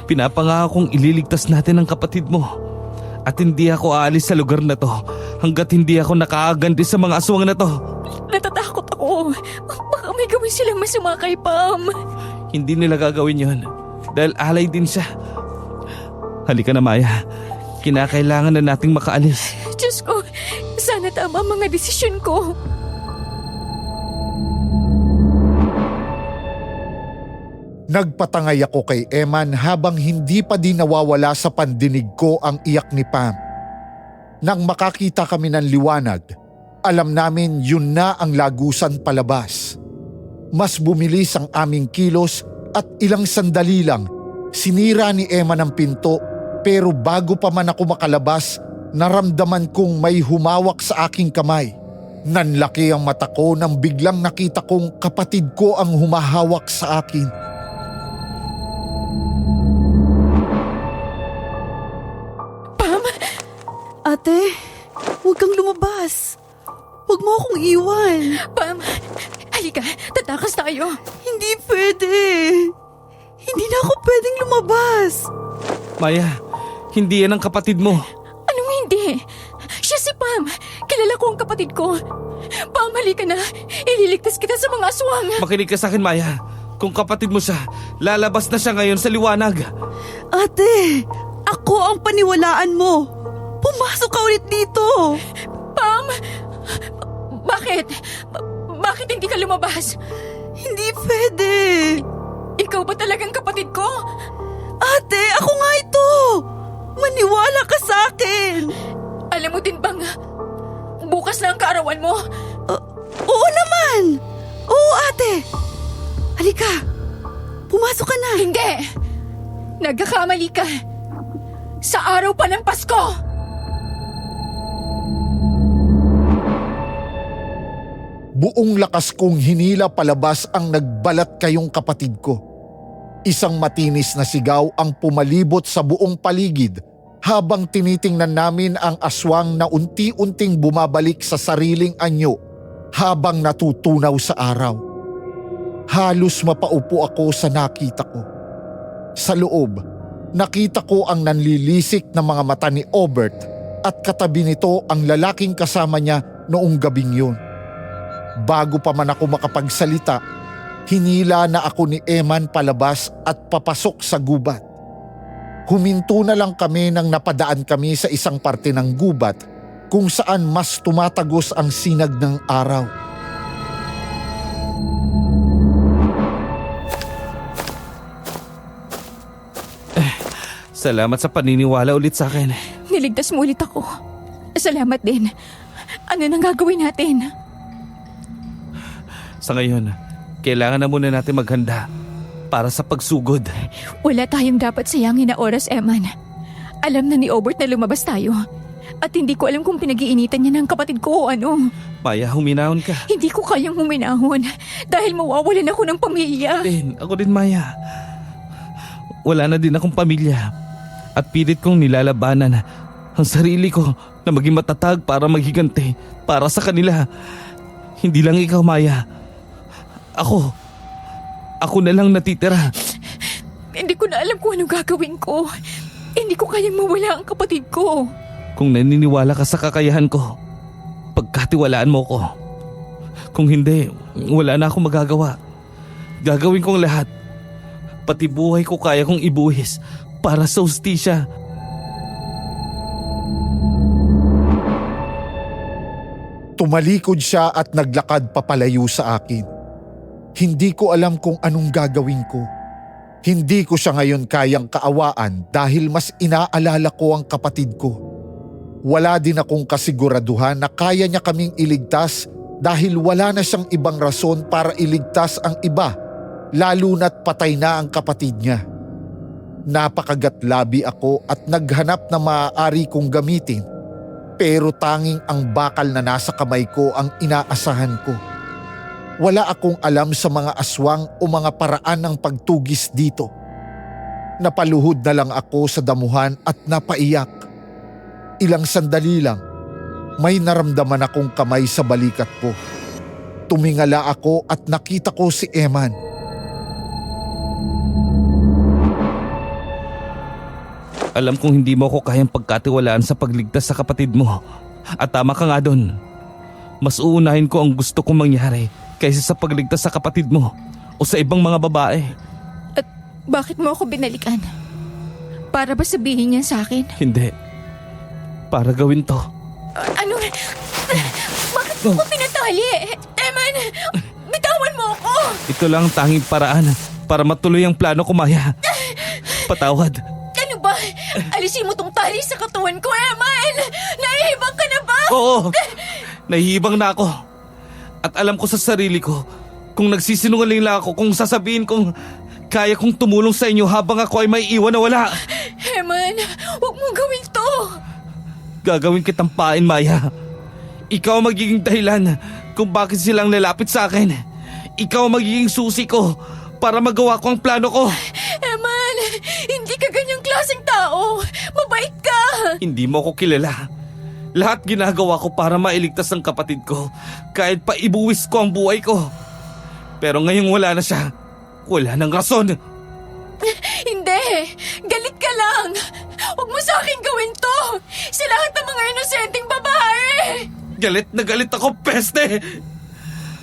Speaker 6: Pinapangako kong ililigtas natin ang kapatid mo. At hindi ako aalis sa lugar na to hanggat hindi ako nakaaganti sa mga aswang na to.
Speaker 2: Natatakot ako. Baka may gawin sumakay, Pam.
Speaker 6: Hindi nila gagawin yon dahil alay din siya. Halika na, Maya. Kinakailangan na nating makaalis.
Speaker 2: Diyos ko, sana tama ang mga desisyon ko.
Speaker 3: Nagpatangay ako kay Eman habang hindi pa din nawawala sa pandinig ko ang iyak ni Pam. Nang makakita kami ng liwanag, alam namin yun na ang lagusan palabas. Mas bumilis ang aming kilos at ilang sandali lang, sinira ni Eman ang pinto, pero bago pa man ako makalabas, naramdaman kong may humawak sa aking kamay. Nanlaki ang mata ko nang biglang nakita kong kapatid ko ang humahawak sa akin.
Speaker 1: Ate, huwag kang lumabas. Huwag mo akong iwan.
Speaker 2: Pam, halika, tatakas tayo.
Speaker 1: Hindi pwede. Hindi na ako pwedeng lumabas.
Speaker 6: Maya, hindi yan ang kapatid mo.
Speaker 2: Anong hindi? Siya si Pam. Kilala ko ang kapatid ko. Pam, halika na. Ililigtas kita sa mga aswang.
Speaker 6: Makinig ka sa akin, Maya. Kung kapatid mo siya, lalabas na siya ngayon sa liwanag.
Speaker 1: Ate, ako ang paniwalaan mo. Pumasok ka ulit dito.
Speaker 2: Pam! Bakit? Bakit hindi ka lumabas?
Speaker 1: Hindi pwede.
Speaker 2: Ikaw ba talagang kapatid ko?
Speaker 1: Ate, ako nga ito. Maniwala ka sa akin.
Speaker 2: Alam mo din bang bukas na ang kaarawan mo?
Speaker 1: Oo naman. Oo, ate. Halika. Pumasok ka na.
Speaker 2: Hindi! Nagkakamali ka. Sa araw pa ng Pasko!
Speaker 3: Buong lakas kong hinila palabas ang nagbalat kayong kapatid ko. Isang matinis na sigaw ang pumalibot sa buong paligid habang tinitingnan namin ang aswang na unti-unting bumabalik sa sariling anyo habang natutunaw sa araw. Halos mapaupo ako sa nakita ko. Sa loob, nakita ko ang nanlilisik na mga mata ni Obert at katabi nito ang lalaking kasama niya noong gabing yun. Bago pa man ako makapagsalita, hinila na ako ni Eman palabas at papasok sa gubat. Huminto na lang kami nang napadaan kami sa isang parte ng gubat kung saan mas tumatagos ang sinag ng araw.
Speaker 6: Salamat sa paniniwala ulit sa akin.
Speaker 2: Niligtas mo ulit ako. Salamat din. Ano nang gagawin natin?
Speaker 6: Sa ngayon, kailangan na muna natin maghanda para sa pagsugod.
Speaker 2: Wala tayong dapat sayangin na oras, Eman. Alam na ni Obert na lumabas tayo. At hindi ko alam kung pinag-iinitan niya ng kapatid ko o ano.
Speaker 6: Maya, huminahon ka.
Speaker 2: Hindi ko kayang huminahon dahil mawawalan ako ng pamilya.
Speaker 6: Ako din, Maya. Wala na din akong pamilya. At pilit kong nilalabanan ang sarili ko na maging matatag para maghiganti para sa kanila. Hindi lang ikaw, Maya. Ako na lang natitira.
Speaker 2: Hindi ko na alam kung ano gagawin ko. Hindi ko kayang mawala ang kapatid ko.
Speaker 6: Kung naniniwala ka sa kakayahan ko, pagkatiwalaan mo ko. Kung hindi, wala na akong magagawa. Gagawin kong lahat. Pati buhay ko kaya kong ibuhis para sa hustisya.
Speaker 3: Tumalikod siya at naglakad papalayo sa akin. Hindi ko alam kung anong gagawin ko. Hindi ko siya ngayon kayang kaawaan dahil mas inaalala ko ang kapatid ko. Wala din akong kasiguraduhan na kaya niya kaming iligtas dahil wala na siyang ibang rason para iligtas ang iba, lalo na't patay na ang kapatid niya. Napakagatlabi ako at naghanap na maaari kong gamitin, pero tanging ang bakal na nasa kamay ko ang inaasahan ko. Wala akong alam sa mga aswang o mga paraan ng pagtugis dito. Napaluhod na lang ako sa damuhan at napaiyak. Ilang sandali lang, may naramdaman akong kamay sa balikat ko. Tumingala ako at nakita ko si Eman.
Speaker 6: Alam kong hindi mo ako kayang pagkatiwalaan sa pagligtas sa kapatid mo. At tama ka nga doon. Mas uunahin ko ang gusto kong mangyari kaysa sa pagligtas sa kapatid mo. o sa ibang mga babae.
Speaker 2: At bakit mo ako binalikan? Para ba sabihin niya sa akin?
Speaker 6: Hindi. Para gawin to.
Speaker 2: Ano? Bakit mo ako pinatali? Eman, bitawan mo ako!
Speaker 6: Ito lang ang tanging paraan para matuloy ang plano ko, Maya. Patawad.
Speaker 2: Ano ba? Alisin mo tong tali sa katawan ko, Eman! Nahihibang ka na ba?
Speaker 6: Oo, nahihibang na ako. At alam ko sa sarili ko, kung nagsisinungaling lang ako, kung sasabihin kong kaya kong tumulong sa inyo habang ako ay may iwan na wala.
Speaker 2: Eman, huwag mong gawin to!
Speaker 6: Gagawin kitang pain, Maya. Ikaw ang magiging dahilan kung bakit silang lalapit sa akin. Ikaw ang magiging susi ko para magawa ko ang plano ko.
Speaker 2: Eman, hindi ka ganyang klaseng tao. Mabait ka!
Speaker 6: Hindi mo ko kilala. Lahat ginagawa ko para mailigtas ang kapatid ko, kahit pa ibuwis ko ang buhay ko. Pero ngayong wala na siya, wala nang rason.
Speaker 2: Hindi! Galit ka lang! Huwag mo sa akin gawin to! Sa lahat ng mga inosenteng babae!
Speaker 6: Galit na galit ako, peste!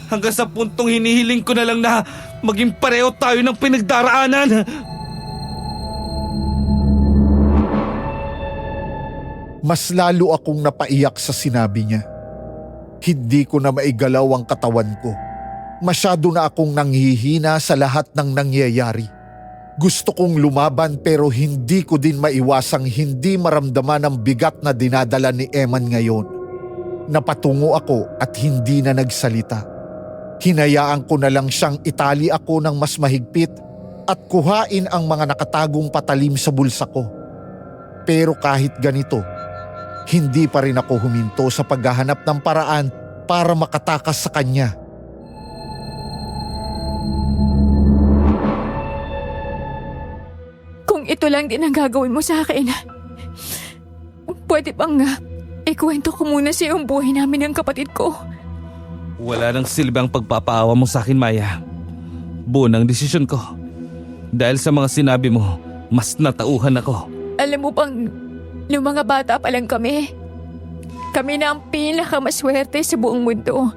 Speaker 6: Hanggang sa puntong hinihiling ko na lang na maging pareho tayo ng pinagdaraanan.
Speaker 3: Mas lalo akong napaiyak sa sinabi niya. Hindi ko na maigalaw ang katawan ko. Masyado na akong nanghihina sa lahat ng nangyayari. Gusto kong lumaban pero hindi ko din maiwasang hindi maramdaman ang bigat na dinadala ni Eman ngayon. Napatungo ako at hindi na nagsalita. Hinayaan ko na lang siyang itali ako ng mas mahigpit at kuhain ang mga nakatagong patalim sa bulsa ko. Pero kahit ganito, hindi pa rin ako huminto sa paghahanap ng paraan para makatakas sa kanya.
Speaker 2: Kung ito lang din ang gagawin mo sa akin, pwede bang ikwento ko muna sa iyo ang buhay namin ng kapatid ko?
Speaker 6: Wala nang silbang pagpapaawa mo sa akin, Maya. Buo ng desisyon ko. Dahil sa mga sinabi mo, mas natauhan ako.
Speaker 2: Alam mo bang, nung mga bata pa lang kami na ang pinakamaswerte sa buong mundo.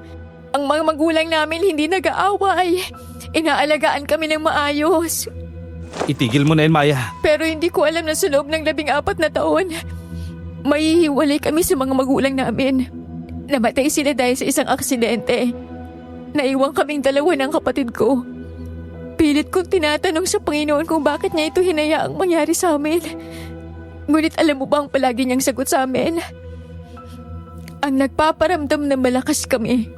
Speaker 2: Ang mga magulang namin hindi nag-aaway. Inaalagaan kami ng maayos.
Speaker 6: Itigil mo na yun, Maya.
Speaker 2: Pero hindi ko alam na sa loob ng 14 na taon, mahihiwalay kami sa mga magulang namin. Namatay sila dahil sa isang aksidente. Naiwan kaming dalawa ng kapatid ko. Pilit kong tinatanong sa Panginoon kung bakit niya ito hinayaang mangyari sa amin. Ngunit alam mo ba ang palagi niyang sagot sa amin? Ang nagpaparamdam na malakas kami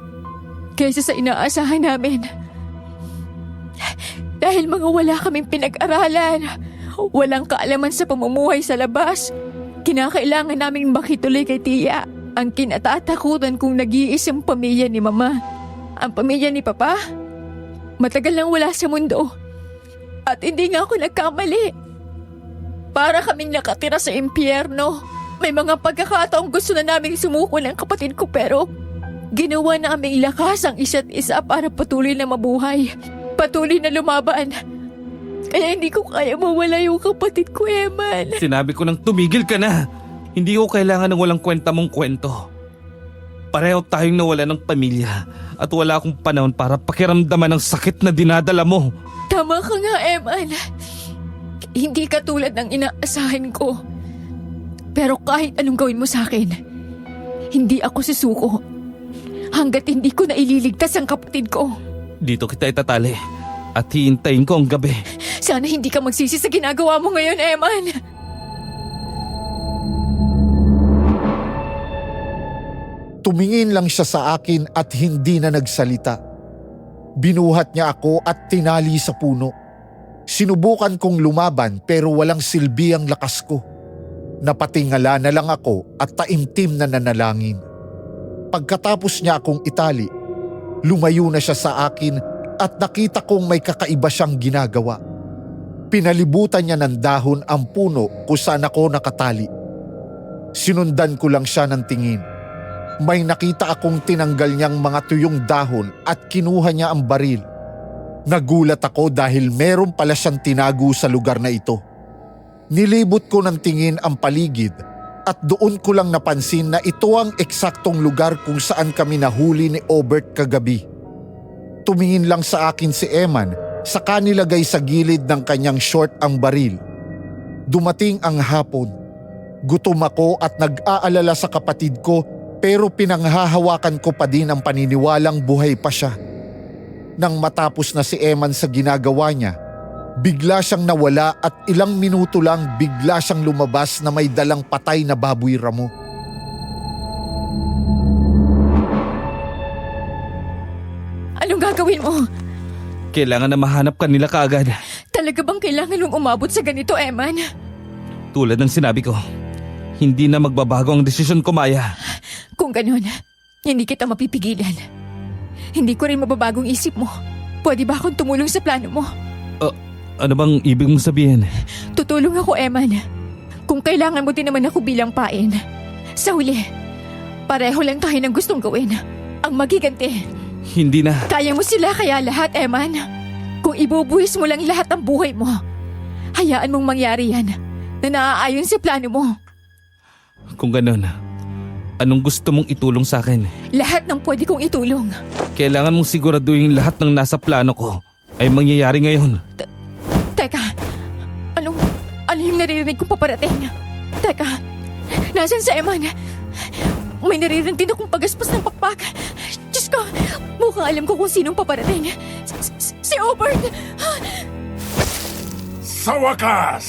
Speaker 2: kaysa sa inaasahan namin. Dahil mga wala kaming pinag-aralan, walang kaalaman sa pamumuhay sa labas, kinakailangan naming makituloy kay Tia. Ang kinatatakutan kong nag-iisang pamilya ni Mama. Ang pamilya ni Papa, matagal nang wala sa mundo. At hindi nga ako nagkamali. Para kaming nakatira sa impyerno. May mga pagkakataong gusto na naming sumuko ng kapatid ko pero ginawa naming lakas ang isa't isa para patuloy na mabuhay. Patuloy na lumaban. Kaya hindi ko kaya mawala yung kapatid ko, Eman.
Speaker 6: Sinabi ko nang tumigil ka na. Hindi ko kailangan ng walang kwenta mong kwento. Pareho tayong nawala ng pamilya at wala akong panahon para pakiramdaman ng sakit na dinadala mo.
Speaker 2: Tama ka nga, Eman. Hindi ka tulad ng inaasahan ko. Pero kahit anong gawin mo sa akin, hindi ako susuko hanggat hindi ko na ililigtas ang kapatid ko.
Speaker 6: Dito kita itatali at hihintayin ko ang gabi.
Speaker 2: Sana hindi ka magsisi sa ginagawa mo ngayon, Eman.
Speaker 3: Tumingin lang siya sa akin at hindi na nagsalita. Binuhat niya ako at tinali sa puno. Sinubukan kong lumaban pero walang silbi ang lakas ko. Napatingala na lang ako at taimtim na nanalangin. Pagkatapos niya akong itali, lumayo na siya sa akin at nakita kong may kakaiba siyang ginagawa. Pinalibutan niya ng dahon ang puno kung saan ako nakatali. Sinundan ko lang siya ng tingin. May nakita akong tinanggal niyang mga tuyong dahon at kinuha niya ang baril. Nagulat ako dahil meron pala siyang tinago sa lugar na ito. Nilibot ko ng tingin ang paligid at doon ko lang napansin na ito ang eksaktong lugar kung saan kami nahuli ni Obert kagabi. Tumingin lang sa akin si Eman Saka nilagay sa gilid ng kanyang short ang baril. Dumating ang hapon. Gutom ako at nag-aalala sa kapatid ko pero pinanghahawakan ko pa din ang paniniwalang buhay pa siya. Nang matapos na si Eman sa ginagawa niya, bigla siyang nawala at ilang minuto lang bigla siyang lumabas na may dalang patay na baboy ramo.
Speaker 2: Anong gagawin mo?
Speaker 6: Kailangan na mahanap ka nila kaagad.
Speaker 2: Talaga bang kailangan mong umabot sa ganito, Eman?
Speaker 6: Tulad ng sinabi ko, hindi na magbabago ang desisyon ko, Maya.
Speaker 2: Kung ganun, hindi kita mapipigilan. Hindi ko rin mababagong isip mo. Pwede ba akong tumulong sa plano mo?
Speaker 6: Ano bang ibig mong sabihin?
Speaker 2: Tutulong ako, Eman. Kung kailangan mo din naman ako bilang pain. Sa huli, pareho lang tayo ng gustong gawin. Ang magiganti.
Speaker 6: Hindi na.
Speaker 2: Kaya mo sila kaya lahat, Eman. Kung ibubuhis mo lang lahat ng buhay mo, hayaan mong mangyari yan na naaayon sa plano mo.
Speaker 6: Kung ganun, anong gusto mong itulong sa akin?
Speaker 2: Lahat ng pwede kong itulong.
Speaker 6: Kailangan mong siguraduhin lahat ng nasa plano ko ay mangyayari ngayon.
Speaker 2: Teka, ano yung naririnig kong paparating? Teka, nasan sa Eman? May naririnig din akong pagaspas ng pakpak. Diyos ko, mukhang alam ko kung sinong paparating. Si Obert!
Speaker 5: Sa wakas,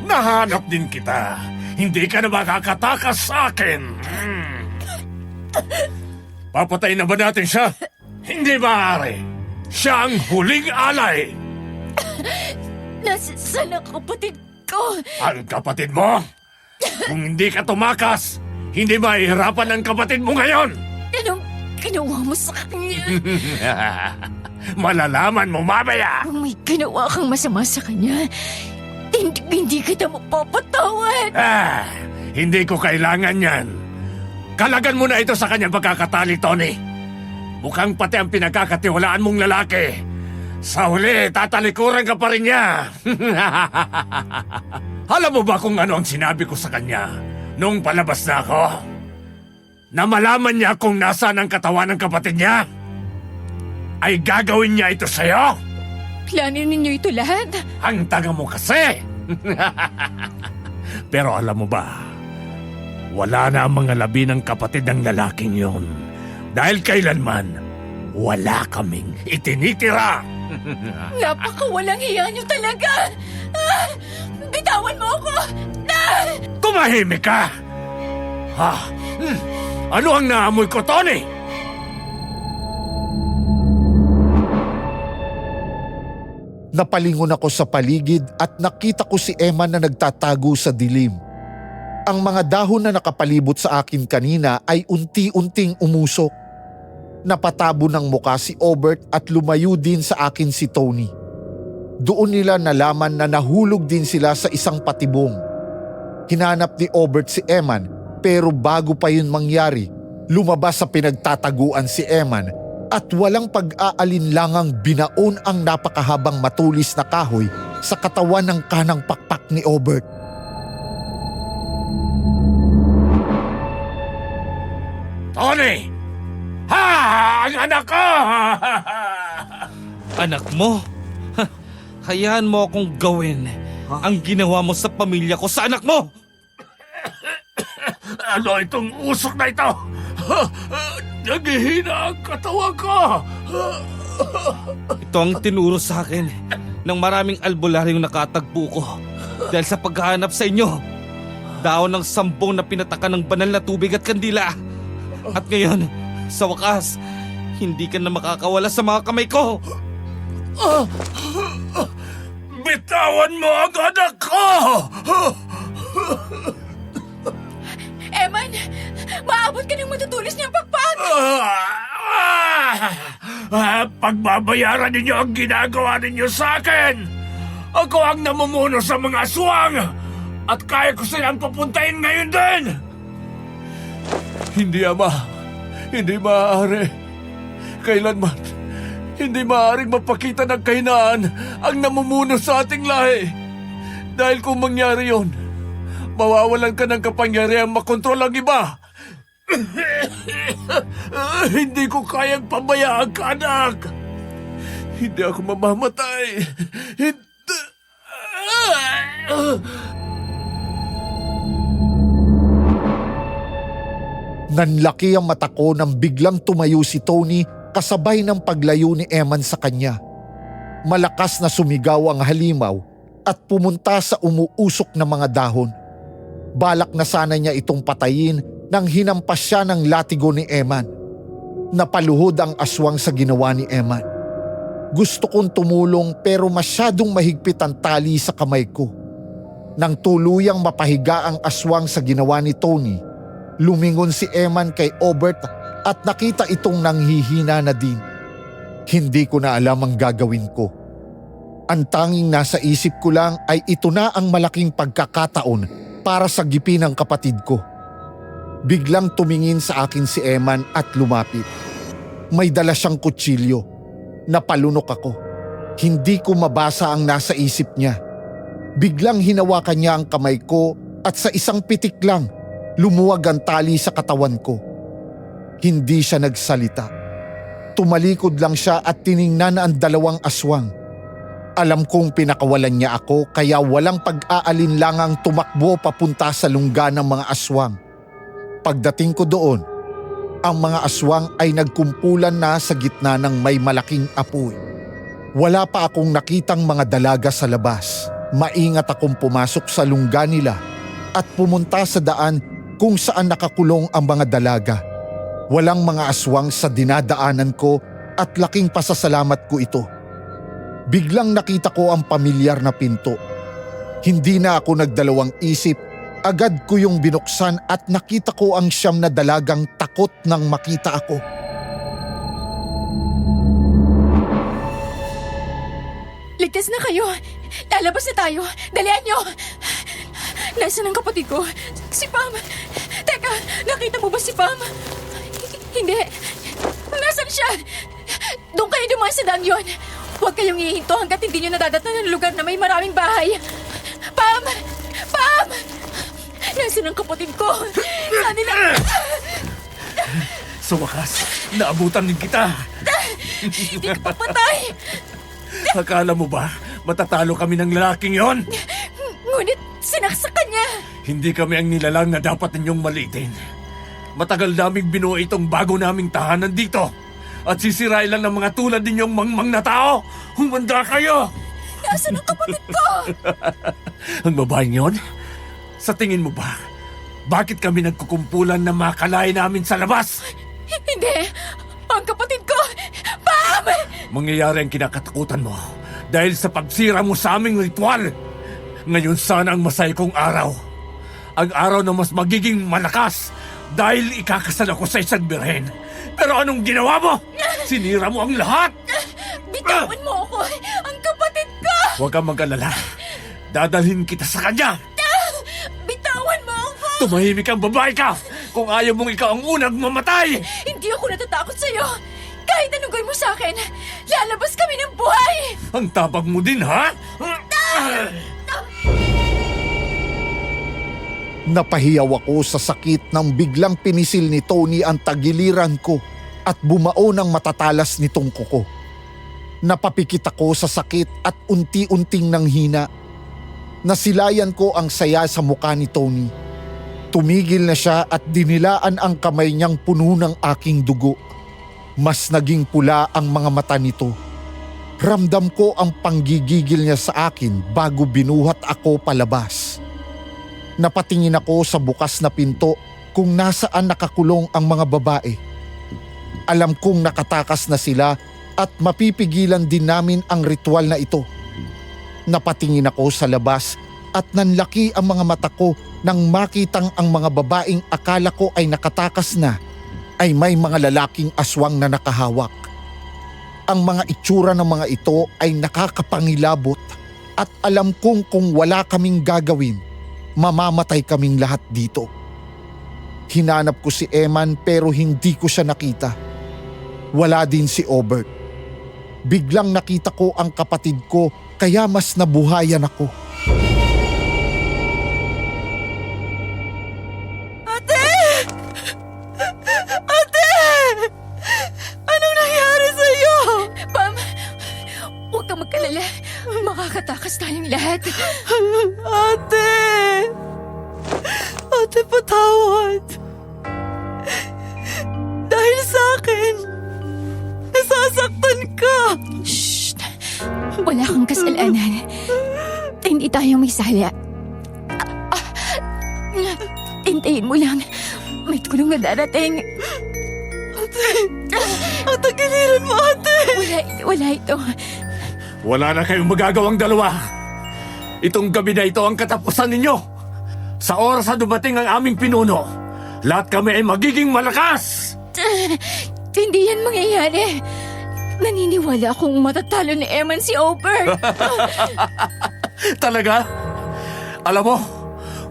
Speaker 5: nahanap din kita. Hindi ka na makakatakas sa akin. Papatayin na ba natin siya? Hindi maaari. Siya ang huling alay.
Speaker 2: Nasaan ang kapatid ko?
Speaker 5: Ang kapatid mo? Kung hindi ka tumakas, hindi mahihirapan ang kapatid mo ngayon.
Speaker 2: Anong ginawa mo sa kanya?
Speaker 5: Malalaman mo mamaya.
Speaker 2: Kung may ginawa kang masama sa kanya, hindi kita mapapatawad.
Speaker 5: Hindi ko kailangan yan. Kalagan mo na ito sa kanyang pagkakatali, Tony. Mukhang pati ang pinagkakatiwalaan mong lalaki. Sa huli, tatalikuran ka pa rin niya. Alam mo ba kung ano ang sinabi ko sa kanya nung palabas na ako? Na malaman niya kung nasaan ang katawan ng kapatid niya? Ay gagawin niya ito sa'yo?
Speaker 2: Plano ninyo ito lahat?
Speaker 5: Ang taga mo kasi! Pero alam mo ba, wala na ang mga labi ng kapatid ng lalaking yon. Dahil kailanman, wala kaming itinitira.
Speaker 2: Napakawalang hiya niyo talaga! Bitawan mo ako!
Speaker 5: Tumahimik ka! Ano ang naamoy ko, Tony?
Speaker 3: Napalingon ako sa paligid at nakita ko si Emma na nagtatago sa dilim. Ang mga dahon na nakapalibot sa akin kanina ay unti-unting umusok. Napatabo ng muka si Obert at lumayo din sa akin si Tony. Doon nila nalaman na nahulog din sila sa isang patibong. Hinanap ni Obert si Eman pero bago pa yun mangyari, lumabas sa pinagtataguan si Eman at walang pag-aalinlangang binaon ang napakahabang matulis na kahoy sa katawan ng kanang pakpak ni Obert.
Speaker 5: Tony! Ang anak ko!
Speaker 6: Anak mo? Hayaan mo akong gawin ang ginawa mo sa pamilya ko sa anak mo!
Speaker 5: Ano itong usok na ito? Naghihina ang katawan ko!
Speaker 6: Ito ang tinuro sa akin ng maraming albularyong nakatagpo ko dahil sa paghahanap sa inyo. Daon ng sambong na pinatakan ng banal na tubig at kandila. At ngayon, sa wakas, hindi ka na makakawala sa mga kamay ko.
Speaker 5: Bitawan mo ang anak ko!
Speaker 2: Eman, maabot ka ng matutulis niyang pakpak!
Speaker 5: Pagbabayaran ninyo ang ginagawa ninyo sa akin! Ako ang namumuno sa mga aswang! At kaya ko silang papuntahin ngayon din! Hindi, Ama. Hindi maaari. Kailanman, hindi maaaring mapakita ng kahinaan ang namumuno sa ating lahi. Dahil kung mangyari yon, mawawalan ka ng kapangyarihang makontrol ang iba. Hindi ko kayang pabayaan ka, anak. Hindi ako mamamatay. Hindi.
Speaker 3: Nanlaki ang mata ko nang biglang tumayo si Tony kasabay ng paglayo ni Eman sa kanya. Malakas na sumigaw ang halimaw at pumunta sa umuusok na mga dahon. Balak na sana niya itong patayin nang hinampas siya ng latigo ni Eman. Napaluhod ang aswang sa ginawa ni Eman. Gusto kong tumulong pero masyadong mahigpit ang tali sa kamay ko. Nang tuluyang mapahiga ang aswang sa ginawa ni Tony, lumingon si Eman kay Obert at nakita itong nanghihina na din. Hindi ko na alam ang gagawin ko. Ang tanging nasa isip ko lang ay ito na ang malaking pagkakataon para sagipin ang kapatid ko. Biglang tumingin sa akin si Eman at lumapit. May dala siyang kutsilyo. Napalunok ako. Hindi ko mabasa ang nasa isip niya. Biglang hinawakan niya ang kamay ko at sa isang pitik lang, lumuwag ang tali sa katawan ko. Hindi siya nagsalita. Tumalikod lang siya at tiningnan ang dalawang aswang. Alam kong pinakawalan niya ako kaya walang pag-aalinlangang tumakbo papunta sa lungga ng mga aswang. Pagdating ko doon, ang mga aswang ay nagkumpulan na sa gitna ng may malaking apoy. Wala pa akong nakitang mga dalaga sa labas. Maingat akong pumasok sa lungga nila at pumunta sa daan kung saan nakakulong ang mga dalaga. Walang mga aswang sa dinadaanan ko at laking pasasalamat ko ito. Biglang nakita ko ang pamilyar na pinto. Hindi na ako nagdalawang isip, agad ko yung binuksan at nakita ko ang siyam na dalagang takot nang makita ako.
Speaker 2: Ligtas na kayo! Lalabas na tayo! Dalian nyo! Nasaan ang kapatid ko? Si Pam! Teka, nakita mo ba si Pam? Hindi. Nasaan siya? Doon kayo dumaan sa daan yun. Huwag kayong ihinto hanggat hindi nyo nadadatan ng lugar na may maraming bahay. Pam! Pam! Nasaan ang kapatid ko? Saan nila?
Speaker 5: Sa wakas, naabutan din kita.
Speaker 2: Hindi ka papatay!
Speaker 5: Akala mo ba matatalo kami ng lalaking yon?
Speaker 2: Ngunit sinaksakan niya!
Speaker 5: Hindi kami ang nilalang na dapat ninyong malitin. Matagal naming binuo itong bago naming tahanan dito. At sisirain lang ng mga tulad ninyong mangmang na tao. Humanda kayo!
Speaker 2: Nasaan ang kapatid ko?
Speaker 5: Ang babaeng yon? Sa tingin mo ba, bakit kami nagkukumpulan na makalain namin sa labas?
Speaker 2: Hindi! Ang kapatid ko! Pam!
Speaker 5: Mangyayari ang kinakatakutan mo dahil sa pagsira mo sa aming ritual. Ngayon sana ang masaya kong araw. Ang araw na mas magiging malakas dahil ikakasal ako sa isang birhen. Pero anong ginawa mo? Sinira mo ang lahat!
Speaker 2: Bitawan mo ako! Ang kapatid ko!
Speaker 5: Huwag kang mag-alala. Dadalhin kita sa kanya!
Speaker 2: Bitawan mo ako!
Speaker 5: Tumahimik kang babae ka! Kung ayaw mong ikaw ang unang mamatay!
Speaker 2: Hindi ako natatakot sa'yo! Kahit anong gawin mo sa akin, lalabas kami ng buhay!
Speaker 5: Ang tapang mo din, ha?
Speaker 3: Napahiyaw ako sa sakit nang biglang pinisil ni Tony ang tagiliran ko at bumao ng matatalas nitong kuko. Napapikit ako sa sakit at unti-unting nanghina. Nasilayan ko ang saya sa mukha ni Tony. Tumigil na siya at dinilaan ang kamay niyang puno ng aking dugo. Mas naging pula ang mga mata nito. Ramdam ko ang panggigigil niya sa akin bago binuhat ako palabas. Napatingin ako sa bukas na pinto kung nasaan nakakulong ang mga babae. Alam kong nakatakas na sila at mapipigilan din namin ang ritual na ito. Napatingin ako sa labas at nanlaki ang mga mata ko nang makitang ang mga babaeng akala ko ay nakatakas na ay may mga lalaking aswang na nakahawak. Ang mga itsura ng mga ito ay nakakapangilabot at alam kong kung wala kaming gagawin, mamamatay kaming lahat dito. Hinanap ko si Eman pero hindi ko siya nakita. Wala din si Obert. Biglang nakita ko ang kapatid ko kaya mas nabuhayan ako.
Speaker 1: Ate! Ate! Anong nangyari sa'yo?
Speaker 2: Pam! tayong lahat.
Speaker 1: Ate! Ate, patawad. Dahil sa akin, nasasaktan ka.
Speaker 2: Shh! Wala kang kasalanan. Hindi tayo may sala. Hintayin mo lang. May tulong na darating.
Speaker 1: Ate, giliran mo, ate.
Speaker 2: Wala ito.
Speaker 5: Wala na kayong magagawang dalawa. Itong gabi na ito ang katapusan ninyo. Sa oras na dumating ang aming pinuno, lahat kami ay magiging malakas!
Speaker 2: Hindi yan mangyayari. Naniniwala akong matatalo ni Eman si Oper.
Speaker 5: Talaga? Alam mo,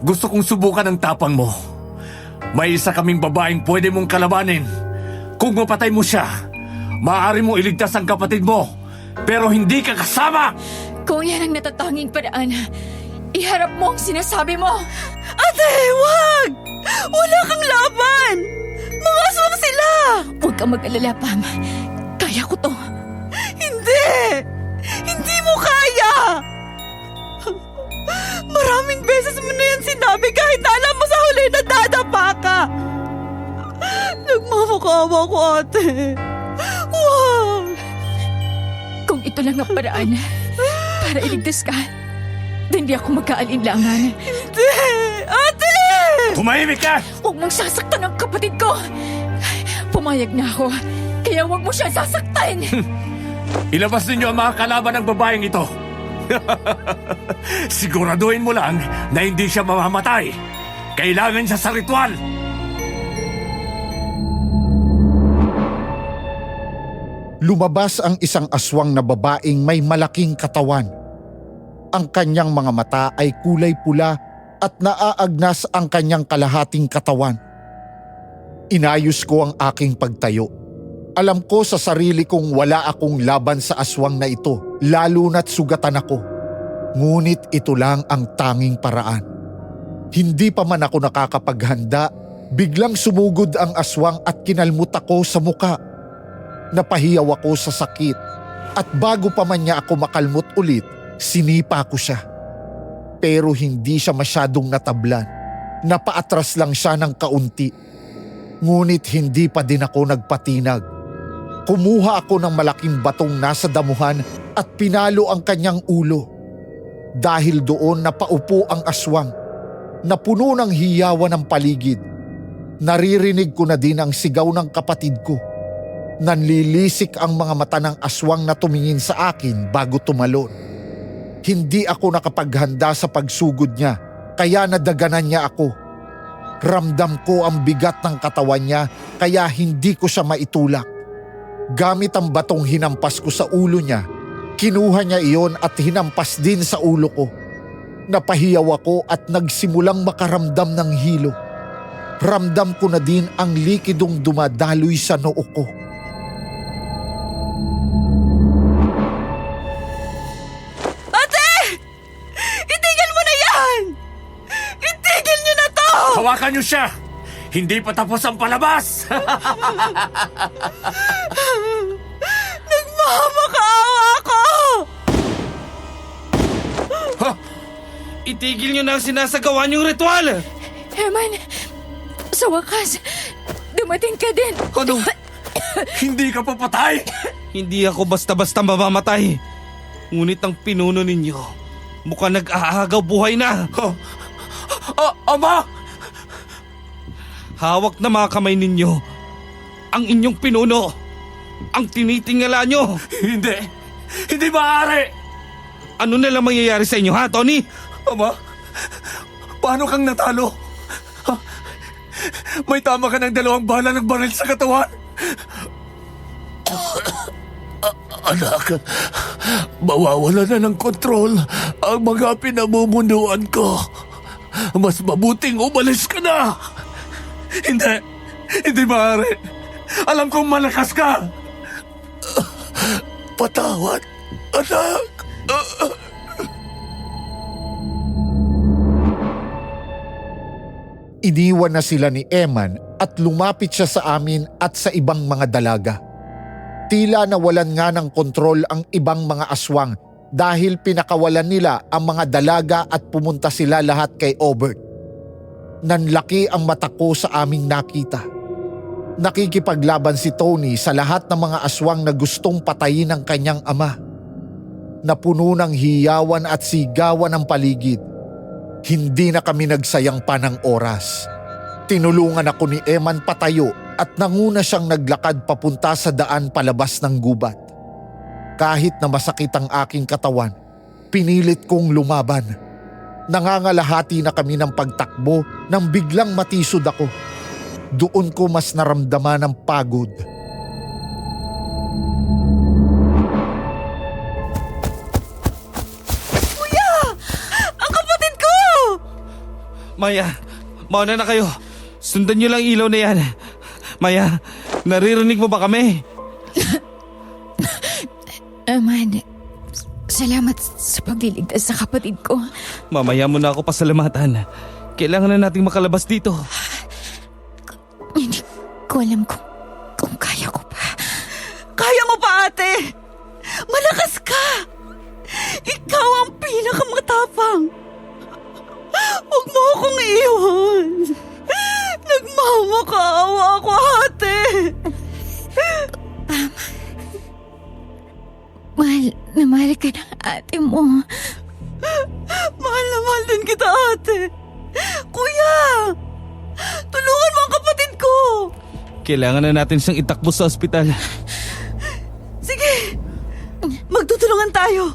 Speaker 5: gusto kong subukan ang tapang mo. May isa kaming babaeng pwede mong kalabanin. Kung mapatay mo siya, maaari mong iligtas ang kapatid mo, pero hindi ka kasama!
Speaker 2: Kung yan ang natatanging paraan, iharap mo ang sinasabi mo.
Speaker 1: Ate, wag! Wala kang laban! Mga aswang sila!
Speaker 2: Huwag kang mag-alala, Pam. Kaya ko to.
Speaker 1: Hindi! Hindi mo kaya! Maraming beses mo na yan sinabi kahit na alam mo sa huli na dadapa ka! Nagmamakaawa ko, ate. Wag!
Speaker 2: Kung ito lang ang paraan para iligtas ka, hindi ako magkaalinlangan.
Speaker 1: Hindi! Ate!
Speaker 5: Tumahimik ka!
Speaker 2: Huwag mong sasaktan ang kapatid ko. Pumayag na ako, kaya huwag mo siya sasaktan.
Speaker 5: Ilabas ninyo ang mga kalaban ng babaeng ito. Siguraduhin mo lang na hindi siya mamamatay. Kailangan siya sa ritual.
Speaker 3: Lumabas ang isang aswang na babaeng may malaking katawan. Ang kanyang mga mata ay kulay pula at naaagnas ang kanyang kalahating katawan. Inayos ko ang aking pagtayo. Alam ko sa sarili kong wala akong laban sa aswang na ito, lalo na't sugatan ako. Ngunit ito lang ang tanging paraan. Hindi pa man ako nakakapaghanda, biglang sumugod ang aswang at kinalmot ako sa muka. Napahiyaw ako sa sakit at bago pa man niya ako makalmot ulit, sinipa ko siya. Pero hindi siya masyadong natablan. Napaatras lang siya ng kaunti. Ngunit hindi pa din ako nagpatinag. Kumuha ako ng malaking batong nasa damuhan at pinalo ang kanyang ulo. Dahil doon napaupo ang aswang. Napuno ng hiyawan ng paligid. Naririnig ko na din ang sigaw ng kapatid ko. Nanlilisik ang mga mata ng aswang na tumingin sa akin bago tumalon. Hindi ako nakapaghanda sa pagsugod niya, kaya nadaganan niya ako. Ramdam ko ang bigat ng katawan niya, kaya hindi ko siya maitulak. Gamit ang batong hinampas ko sa ulo niya, kinuha niya iyon at hinampas din sa ulo ko. Napahiyaw ako at nagsimulang makaramdam ng hilo. Ramdam ko na din ang likidong dumadaloy sa noo ko.
Speaker 5: Hawakan niyo siya! Hindi pa tapos ang palabas!
Speaker 1: Nagmamakaawa ako!
Speaker 6: Itigil niyo na ang sinasagawa niyong ritual!
Speaker 2: Eman, sa wakas, dumating ka din.
Speaker 5: Ano? Hindi ka papatay?
Speaker 6: Hindi ako basta-basta mamamatay. Ngunit ang pinuno ninyo, mukhang nag-aagaw buhay na.
Speaker 5: Ama!
Speaker 6: Hawak na mga kamay ninyo ang inyong pinuno, ang tinitingala nyo.
Speaker 5: Hindi! Hindi maaari!
Speaker 6: Ano na lang mangyayari sa inyo, ha, Tony?
Speaker 5: Ama, paano kang natalo? Ha? May tama ka ng 2 bala ng baril sa katawan. Anak, mawawala na ng kontrol ang mga pinamumunuan ko. Mas mabuting umalis ka na. Hindi maaari. Alam kong malakas ka. Patawad, anak.
Speaker 3: Iniwan na sila ni Eman at lumapit siya sa amin at sa ibang mga dalaga. Tila nawalan nga ng kontrol ang ibang mga aswang dahil pinakawalan nila ang mga dalaga at pumunta sila lahat kay Obert. Nanlaki ang mata ko sa aming nakita. Nakikipaglaban si Tony sa lahat ng mga aswang na gustong patayin ang kanyang ama. Napuno ng hiyawan at sigawan ang paligid. Hindi na kami nagsayang pa ng oras. Tinulungan ako ni Eman patayo at nanguna siyang naglakad papunta sa daan palabas ng gubat. Kahit na masakit ang aking katawan, pinilit kong lumaban. Nangangalahati na kami ng pagtakbo nang biglang matisod ako. Doon ko mas naramdaman ang pagod.
Speaker 1: Ang kapatid ko!
Speaker 6: Maya, mauna na kayo. Sundan niyo lang ilaw na yan. Maya, naririnig mo ba kami?
Speaker 2: Eman, salamat sa pagliligtas sa kapatid ko.
Speaker 6: Mamaya mo na ako pasalamatan. Kailangan na nating makalabas dito.
Speaker 2: Hindi ko alam kung kaya ko pa.
Speaker 1: Kaya mo pa, ate! Malakas ka! Ikaw ang pinakamatapang! Huwag mo akong iwan! Nagmamakaawa ako, ate!
Speaker 2: Mahal na mahal ka ng ate mo.
Speaker 1: Mahal na mahal din kita, ate! Kuya! Tulungan mo ang kapatid ko!
Speaker 6: Kailangan na natin siyang itakbo sa ospital.
Speaker 1: Sige! Magtutulungan tayo!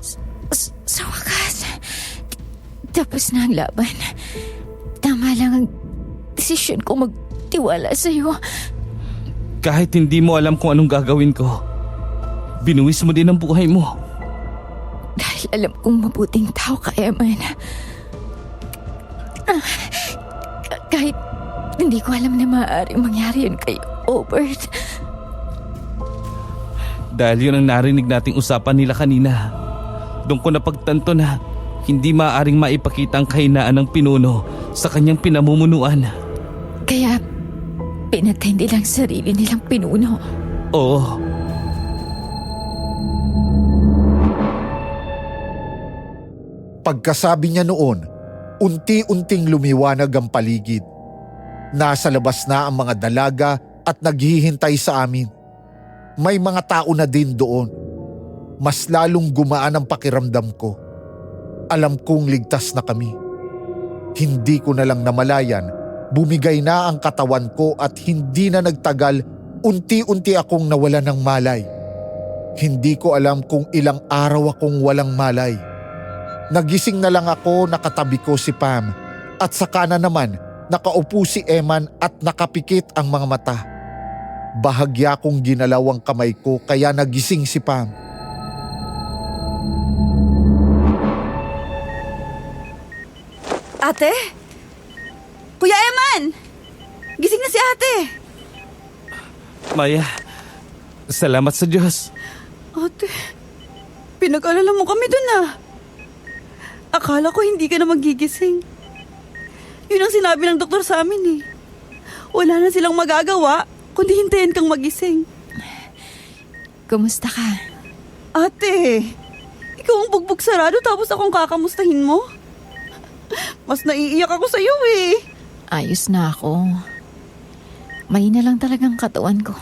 Speaker 2: Sa wakas, tapos na ang laban. Tama lang ang desisyon ko magtiwala sa'yo.
Speaker 6: Kahit hindi mo alam kung anong gagawin ko, binuwis mo din ang buhay mo.
Speaker 2: Dahil alam kong mabuting tao ka, Eman. Kahit hindi ko alam na maaaring mangyari yun kay Obert.
Speaker 6: Dahil yun ang narinig nating usapan nila kanina. Doon ko napagtanto na hindi maaaring maipakita ang kahinaan ng pinuno sa kanyang pinamumunuan.
Speaker 2: Kaya pinatay nilang sarili nilang pinuno.
Speaker 6: Oo.
Speaker 3: Pagkasabi niya noon, unti-unting lumiwanag ang paligid. Nasa labas na ang mga dalaga at naghihintay sa amin. May mga tao na din doon. Mas lalong gumaan ang pakiramdam ko. Alam kong ligtas na kami. Hindi ko na lang namalayan, bumigay na ang katawan ko at hindi na nagtagal, unti-unti akong nawala ng malay. Hindi ko alam kung ilang araw akong walang malay. Nagising na lang ako, nakatabi ko si Pam at sa kanan naman nakaupo si Eman at nakapikit ang mga mata. Bahagya kong ginalaw ang kamay ko kaya nagising si Pam.
Speaker 1: Ate? Kuya Eman! Gising na si ate!
Speaker 6: Maya, salamat sa Diyos.
Speaker 1: Ate, pinag-alala mo kami dun ah. Akala ko hindi ka na magigising. Yun ang sinabi ng doktor sa amin eh. Wala na silang magagawa kundi hintayin kang magising.
Speaker 2: Kumusta ka?
Speaker 1: Ate, ikaw ang bugbog sarado tapos akong kakamustahin mo? Mas naiiyak ako sa iyo eh.
Speaker 2: Ayos na ako. Mahina lang talagang katawan ko.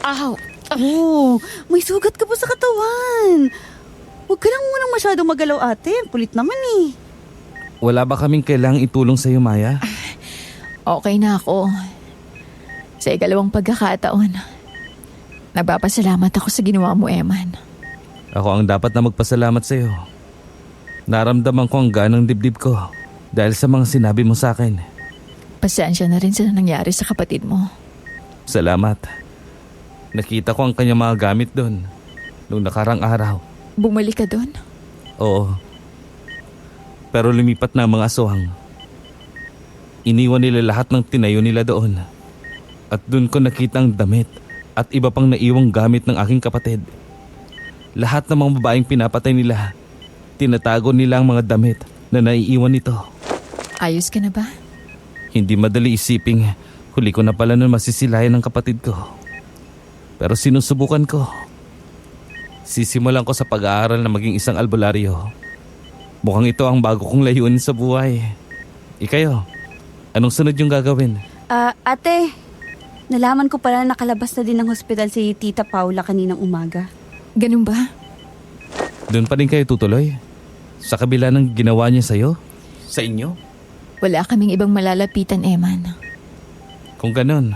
Speaker 2: Ow!
Speaker 1: Oh, may sugat ka pa sa katawan. Huwag ka lang munang masyadong magalaw ate. Ang kulit naman eh.
Speaker 6: Wala ba kaming kailangang itulong sa iyo, Maya?
Speaker 2: Okay na ako. Sa ikalawang pagkakataon, nagpapasalamat ako sa ginawa mo, Eman.
Speaker 6: Ako ang dapat na magpasalamat sa iyo. Naramdaman ko ang ganang dibdib ko dahil sa mga sinabi mo sa akin.
Speaker 2: Pasensya na rin sa nangyari sa kapatid mo.
Speaker 6: Salamat. Nakita ko ang kanyang mga gamit doon noong nakarang araw.
Speaker 2: Bumalik ka doon?
Speaker 6: Oo. Pero lumipat na ang mga aswang. Iniwan nila lahat ng tinayo nila doon. At doon ko nakita ang damit at iba pang naiwang gamit ng aking kapatid. Lahat ng mga babaeng pinapatay nila, tinatago nila ang mga damit na naiiwan nito.
Speaker 2: Ayos ka na ba?
Speaker 6: Hindi madali isiping huli ko na pala nun masisilayan ng kapatid ko. Pero sinusubukan ko. Sisimulan ko sa pag-aaral na maging isang albularyo. Mukhang ito ang bago kong layunin sa buhay. Ikayo, anong sunod yung gagawin?
Speaker 1: Ate, nalaman ko pala na nakalabas na din ng hospital si Tita Paula kaninang umaga.
Speaker 2: Ganun ba?
Speaker 6: Doon pa rin kayo tutuloy? Sa kabila ng ginawa niya sa'yo? Sa inyo?
Speaker 2: Wala kaming ibang malalapitan, Eman.
Speaker 6: Kung ganun,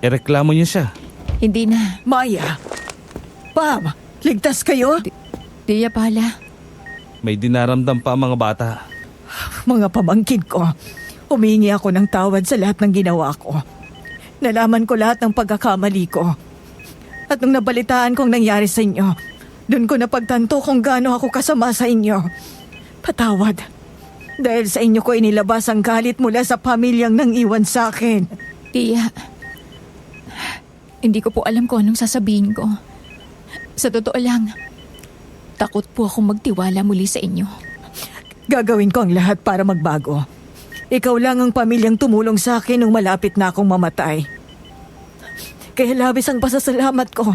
Speaker 6: ireklamo niyo siya.
Speaker 2: Hindi na.
Speaker 4: Maya! Pam! Ligtas kayo?
Speaker 2: Tia Paula,
Speaker 6: May dinaramdam pa ang mga bata.
Speaker 4: Mga pamangkin ko, humingi ako ng tawad sa lahat ng ginawa ko. Nalaman ko lahat ng pagkakamali ko. At nung nabalitaan kong nangyari sa inyo, doon ko napagtanto kung gaano ako kasama sa inyo. Patawad. Dahil sa inyo ko inilabas ang galit mula sa pamilyang nang iwan sa akin.
Speaker 2: Tia, hindi ko po alam kung anong sasabihin ko. Sa totoo lang, takot po akong magtiwala muli sa inyo.
Speaker 4: Gagawin ko ang lahat para magbago. Ikaw lang ang pamilyang tumulong sa akin nung malapit na akong mamatay. Kaya labis ang pasasalamat ko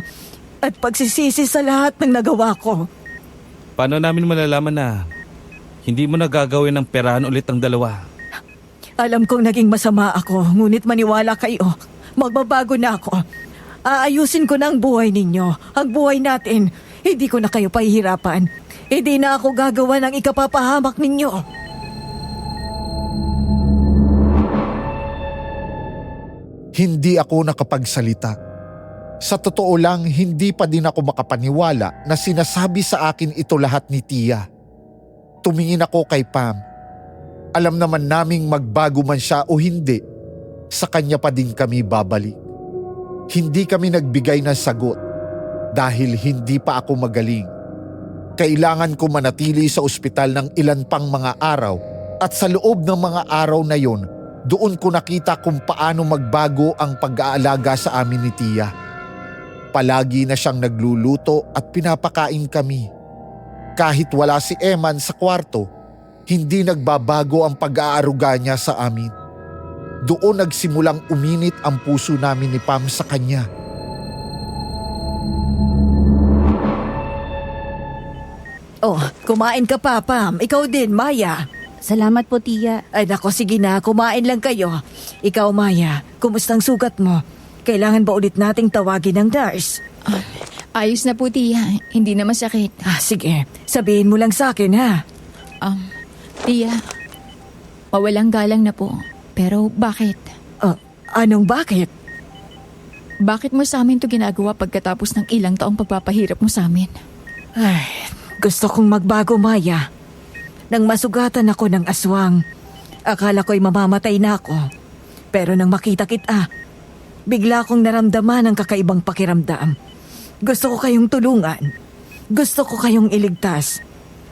Speaker 4: at pagsisisi sa lahat ng nagawa ko.
Speaker 6: Paano namin malalaman na hindi mo nagagawin ng perahan ulit ang dalawa?
Speaker 4: Alam kong naging masama ako, ngunit maniwala kayo. Magbabago na ako. Aayusin ko na ang buhay ninyo, ang buhay natin. Hindi ko na kayo pahihirapan. Hindi na ako gagawa ng ikapapahamak ninyo.
Speaker 3: Hindi ako nakapagsalita. Sa totoo lang, hindi pa din ako makapaniwala na sinasabi sa akin ito lahat ni Tia. Tumingin ako kay Pam. Alam naman naming magbago man siya o hindi, sa kanya pa din kami babalik. Hindi kami nagbigay ng sagot dahil hindi pa ako magaling. Kailangan ko manatili sa ospital ng ilan pang mga araw at sa loob ng mga araw na yon, doon ko nakita kung paano magbago ang pag-aalaga sa amin ni Tia. Palagi na siyang nagluluto at pinapakain kami. Kahit wala si Eman sa kwarto, hindi nagbabago ang pag-aaruga niya sa amin. Doon nagsimulang uminit ang puso namin ni Pam sa kanya.
Speaker 4: Oh, kumain ka pa, Pam. Ikaw din, Maya.
Speaker 1: Salamat po, Tia.
Speaker 4: Ay nako, sige na. Kumain lang kayo. Ikaw, Maya. Kumusta ang sugat mo? Kailangan ba ulit nating tawagin ng nurse?
Speaker 2: Ayos na po, Tia. Hindi na masakit.
Speaker 4: Sige. Sabihin mo lang sa akin, ha?
Speaker 2: Tia, mawalang galang na po. Pero bakit?
Speaker 4: Anong bakit?
Speaker 2: Bakit mo sa amin to ginagawa pagkatapos ng ilang taong pagpapahirap mo sa amin?
Speaker 4: Ay, gusto kong magbago, Maya. Nang masugatan ako ng aswang, akala ko'y mamamatay na ako. Pero nang makita kita, bigla kong naramdaman ang kakaibang pakiramdam. Gusto ko kayong tulungan. Gusto ko kayong iligtas.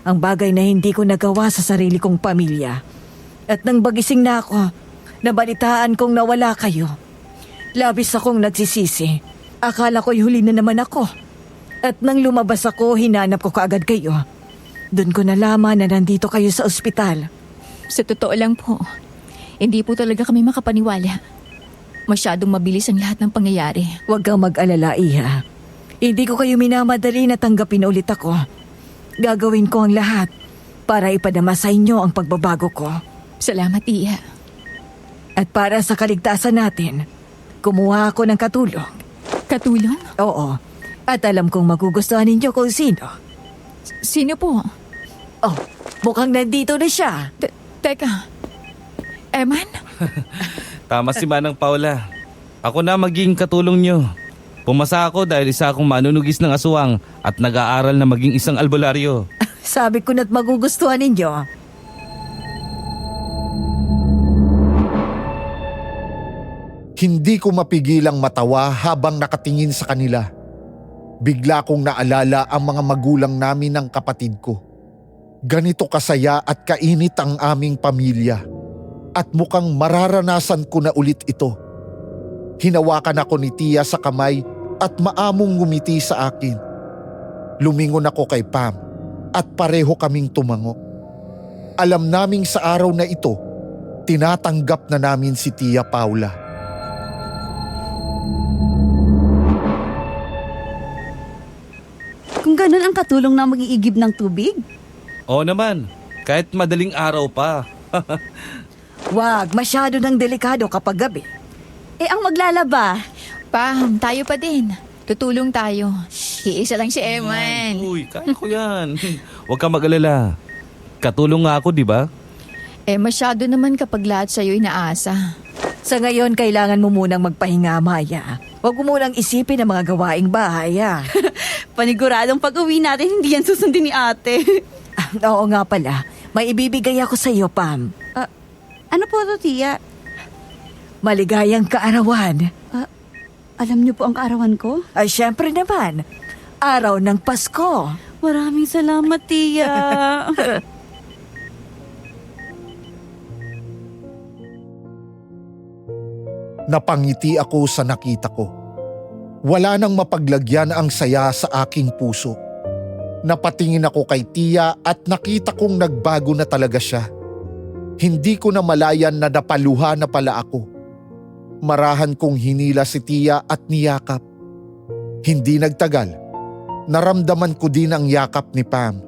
Speaker 4: Ang bagay na hindi ko nagawa sa sarili kong pamilya. At nang bagising na ako, nabalitaan kong nawala kayo. Labis akong nagsisisi. Akala ko'y huli na naman ako. At nang lumabas ako, hinanap ko kaagad kayo. Doon ko nalaman na nandito kayo sa ospital.
Speaker 2: Sa totoo lang po, hindi po talaga kami makapaniwala. Masyadong mabilis ang lahat ng pangyayari.
Speaker 4: Huwag kang mag-alala, Iha. Hindi ko kayo minamadali na tanggapin ulit ako. Gagawin ko ang lahat para ipadama sa inyo ang pagbabago ko.
Speaker 2: Salamat, Tia.
Speaker 4: At para sa kaligtasan natin, kumuha ako ng katulong.
Speaker 2: Katulong?
Speaker 4: Oo. At alam kong magugustuhan ninyo kung sino.
Speaker 2: Sino po?
Speaker 4: Oh, mukhang nandito na siya.
Speaker 2: Teka, Eman?
Speaker 6: Tama si Manang Paula. Ako na maging katulong niyo. Pumasa ako dahil isa akong manunugis ng aswang at nag-aaral na maging isang albularyo.
Speaker 4: Sabi ko na't magugustuhan ninyo.
Speaker 3: Hindi ko mapigilang matawa habang nakatingin sa kanila. Bigla kong naalala ang mga magulang namin ng kapatid ko. Ganito kasaya at kainit ang aming pamilya. At mukhang mararanasan ko na ulit ito. Hinawakan ako ni Tia sa kamay at maamong ngumiti sa akin. Lumingon ako kay Pam at pareho kaming tumango. Alam naming sa araw na ito, tinatanggap na namin si Tia Paula.
Speaker 1: Kung ganun ang katulong na mag-iigib ng tubig?
Speaker 6: Oo naman, kahit madaling araw pa.
Speaker 4: Wag, masyado ng delikado kapag gabi.
Speaker 1: Eh, ang maglalaba,
Speaker 2: Pam, tayo pa din. Tutulong tayo. Iisa lang si Eman.
Speaker 6: Uy, kaya ko yan. Huwag ka mag-alala. Katulong nga ako, di ba?
Speaker 2: Eh, masyado naman kapag lahat sa'yo'y naasa.
Speaker 4: Sa ngayon, kailangan mo munang magpahinga, Maya. Huwag mo munang isipin ang mga gawaing bahay, ah.
Speaker 1: paniguradong pag-uwi natin, hindi yan susundin ni ate.
Speaker 4: Oo nga pala, may ibibigay ako sa iyo, Pam.
Speaker 1: Ano po to, tiya?
Speaker 4: Maligayang kaarawan.
Speaker 1: Alam niyo po ang kaarawan ko?
Speaker 4: Ay, syempre naman, araw ng Pasko.
Speaker 1: Maraming salamat, tiya.
Speaker 3: Napangiti ako sa nakita ko. Wala nang mapaglagyan ang saya sa aking puso. Napatingin ako kay Tia at nakita kong nagbago na talaga siya. Hindi ko na malayan na napaluha na pala ako. Marahan kong hinila si Tia at niyakap. Hindi nagtagal. Naramdaman ko din ang yakap ni Pam.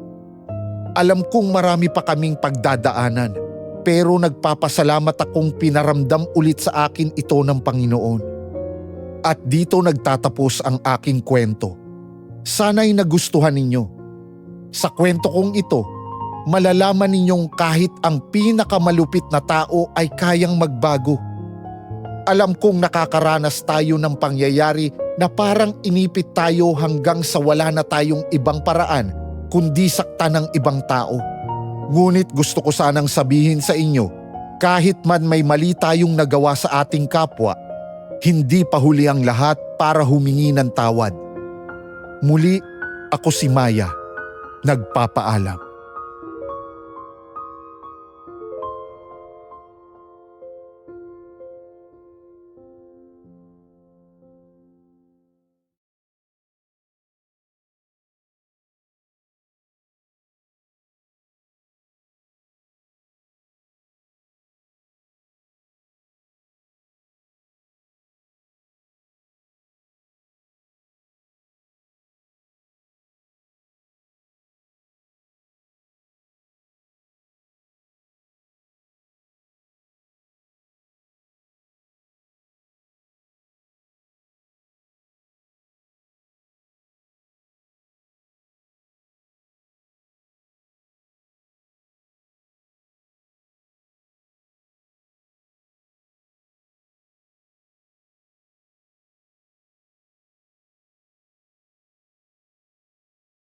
Speaker 3: Alam kong marami pa kaming pagdadaanan, pero nagpapasalamat akong pinaramdam ulit sa akin ito ng Panginoon. At dito nagtatapos ang aking kwento. Sana'y nagustuhan ninyo. Sa kwento kong ito, malalaman ninyong kahit ang pinakamalupit na tao ay kayang magbago. Alam kong nakakaranas tayo ng pangyayari na parang inipit tayo hanggang sa wala na tayong ibang paraan kundi sakta ng ibang tao. Ngunit gusto ko sanang sabihin sa inyo, kahit man may mali tayong nagawa sa ating kapwa, hindi pa huli ang lahat para humingi ng tawad. Muli, ako si Maya. Nagpapaalam.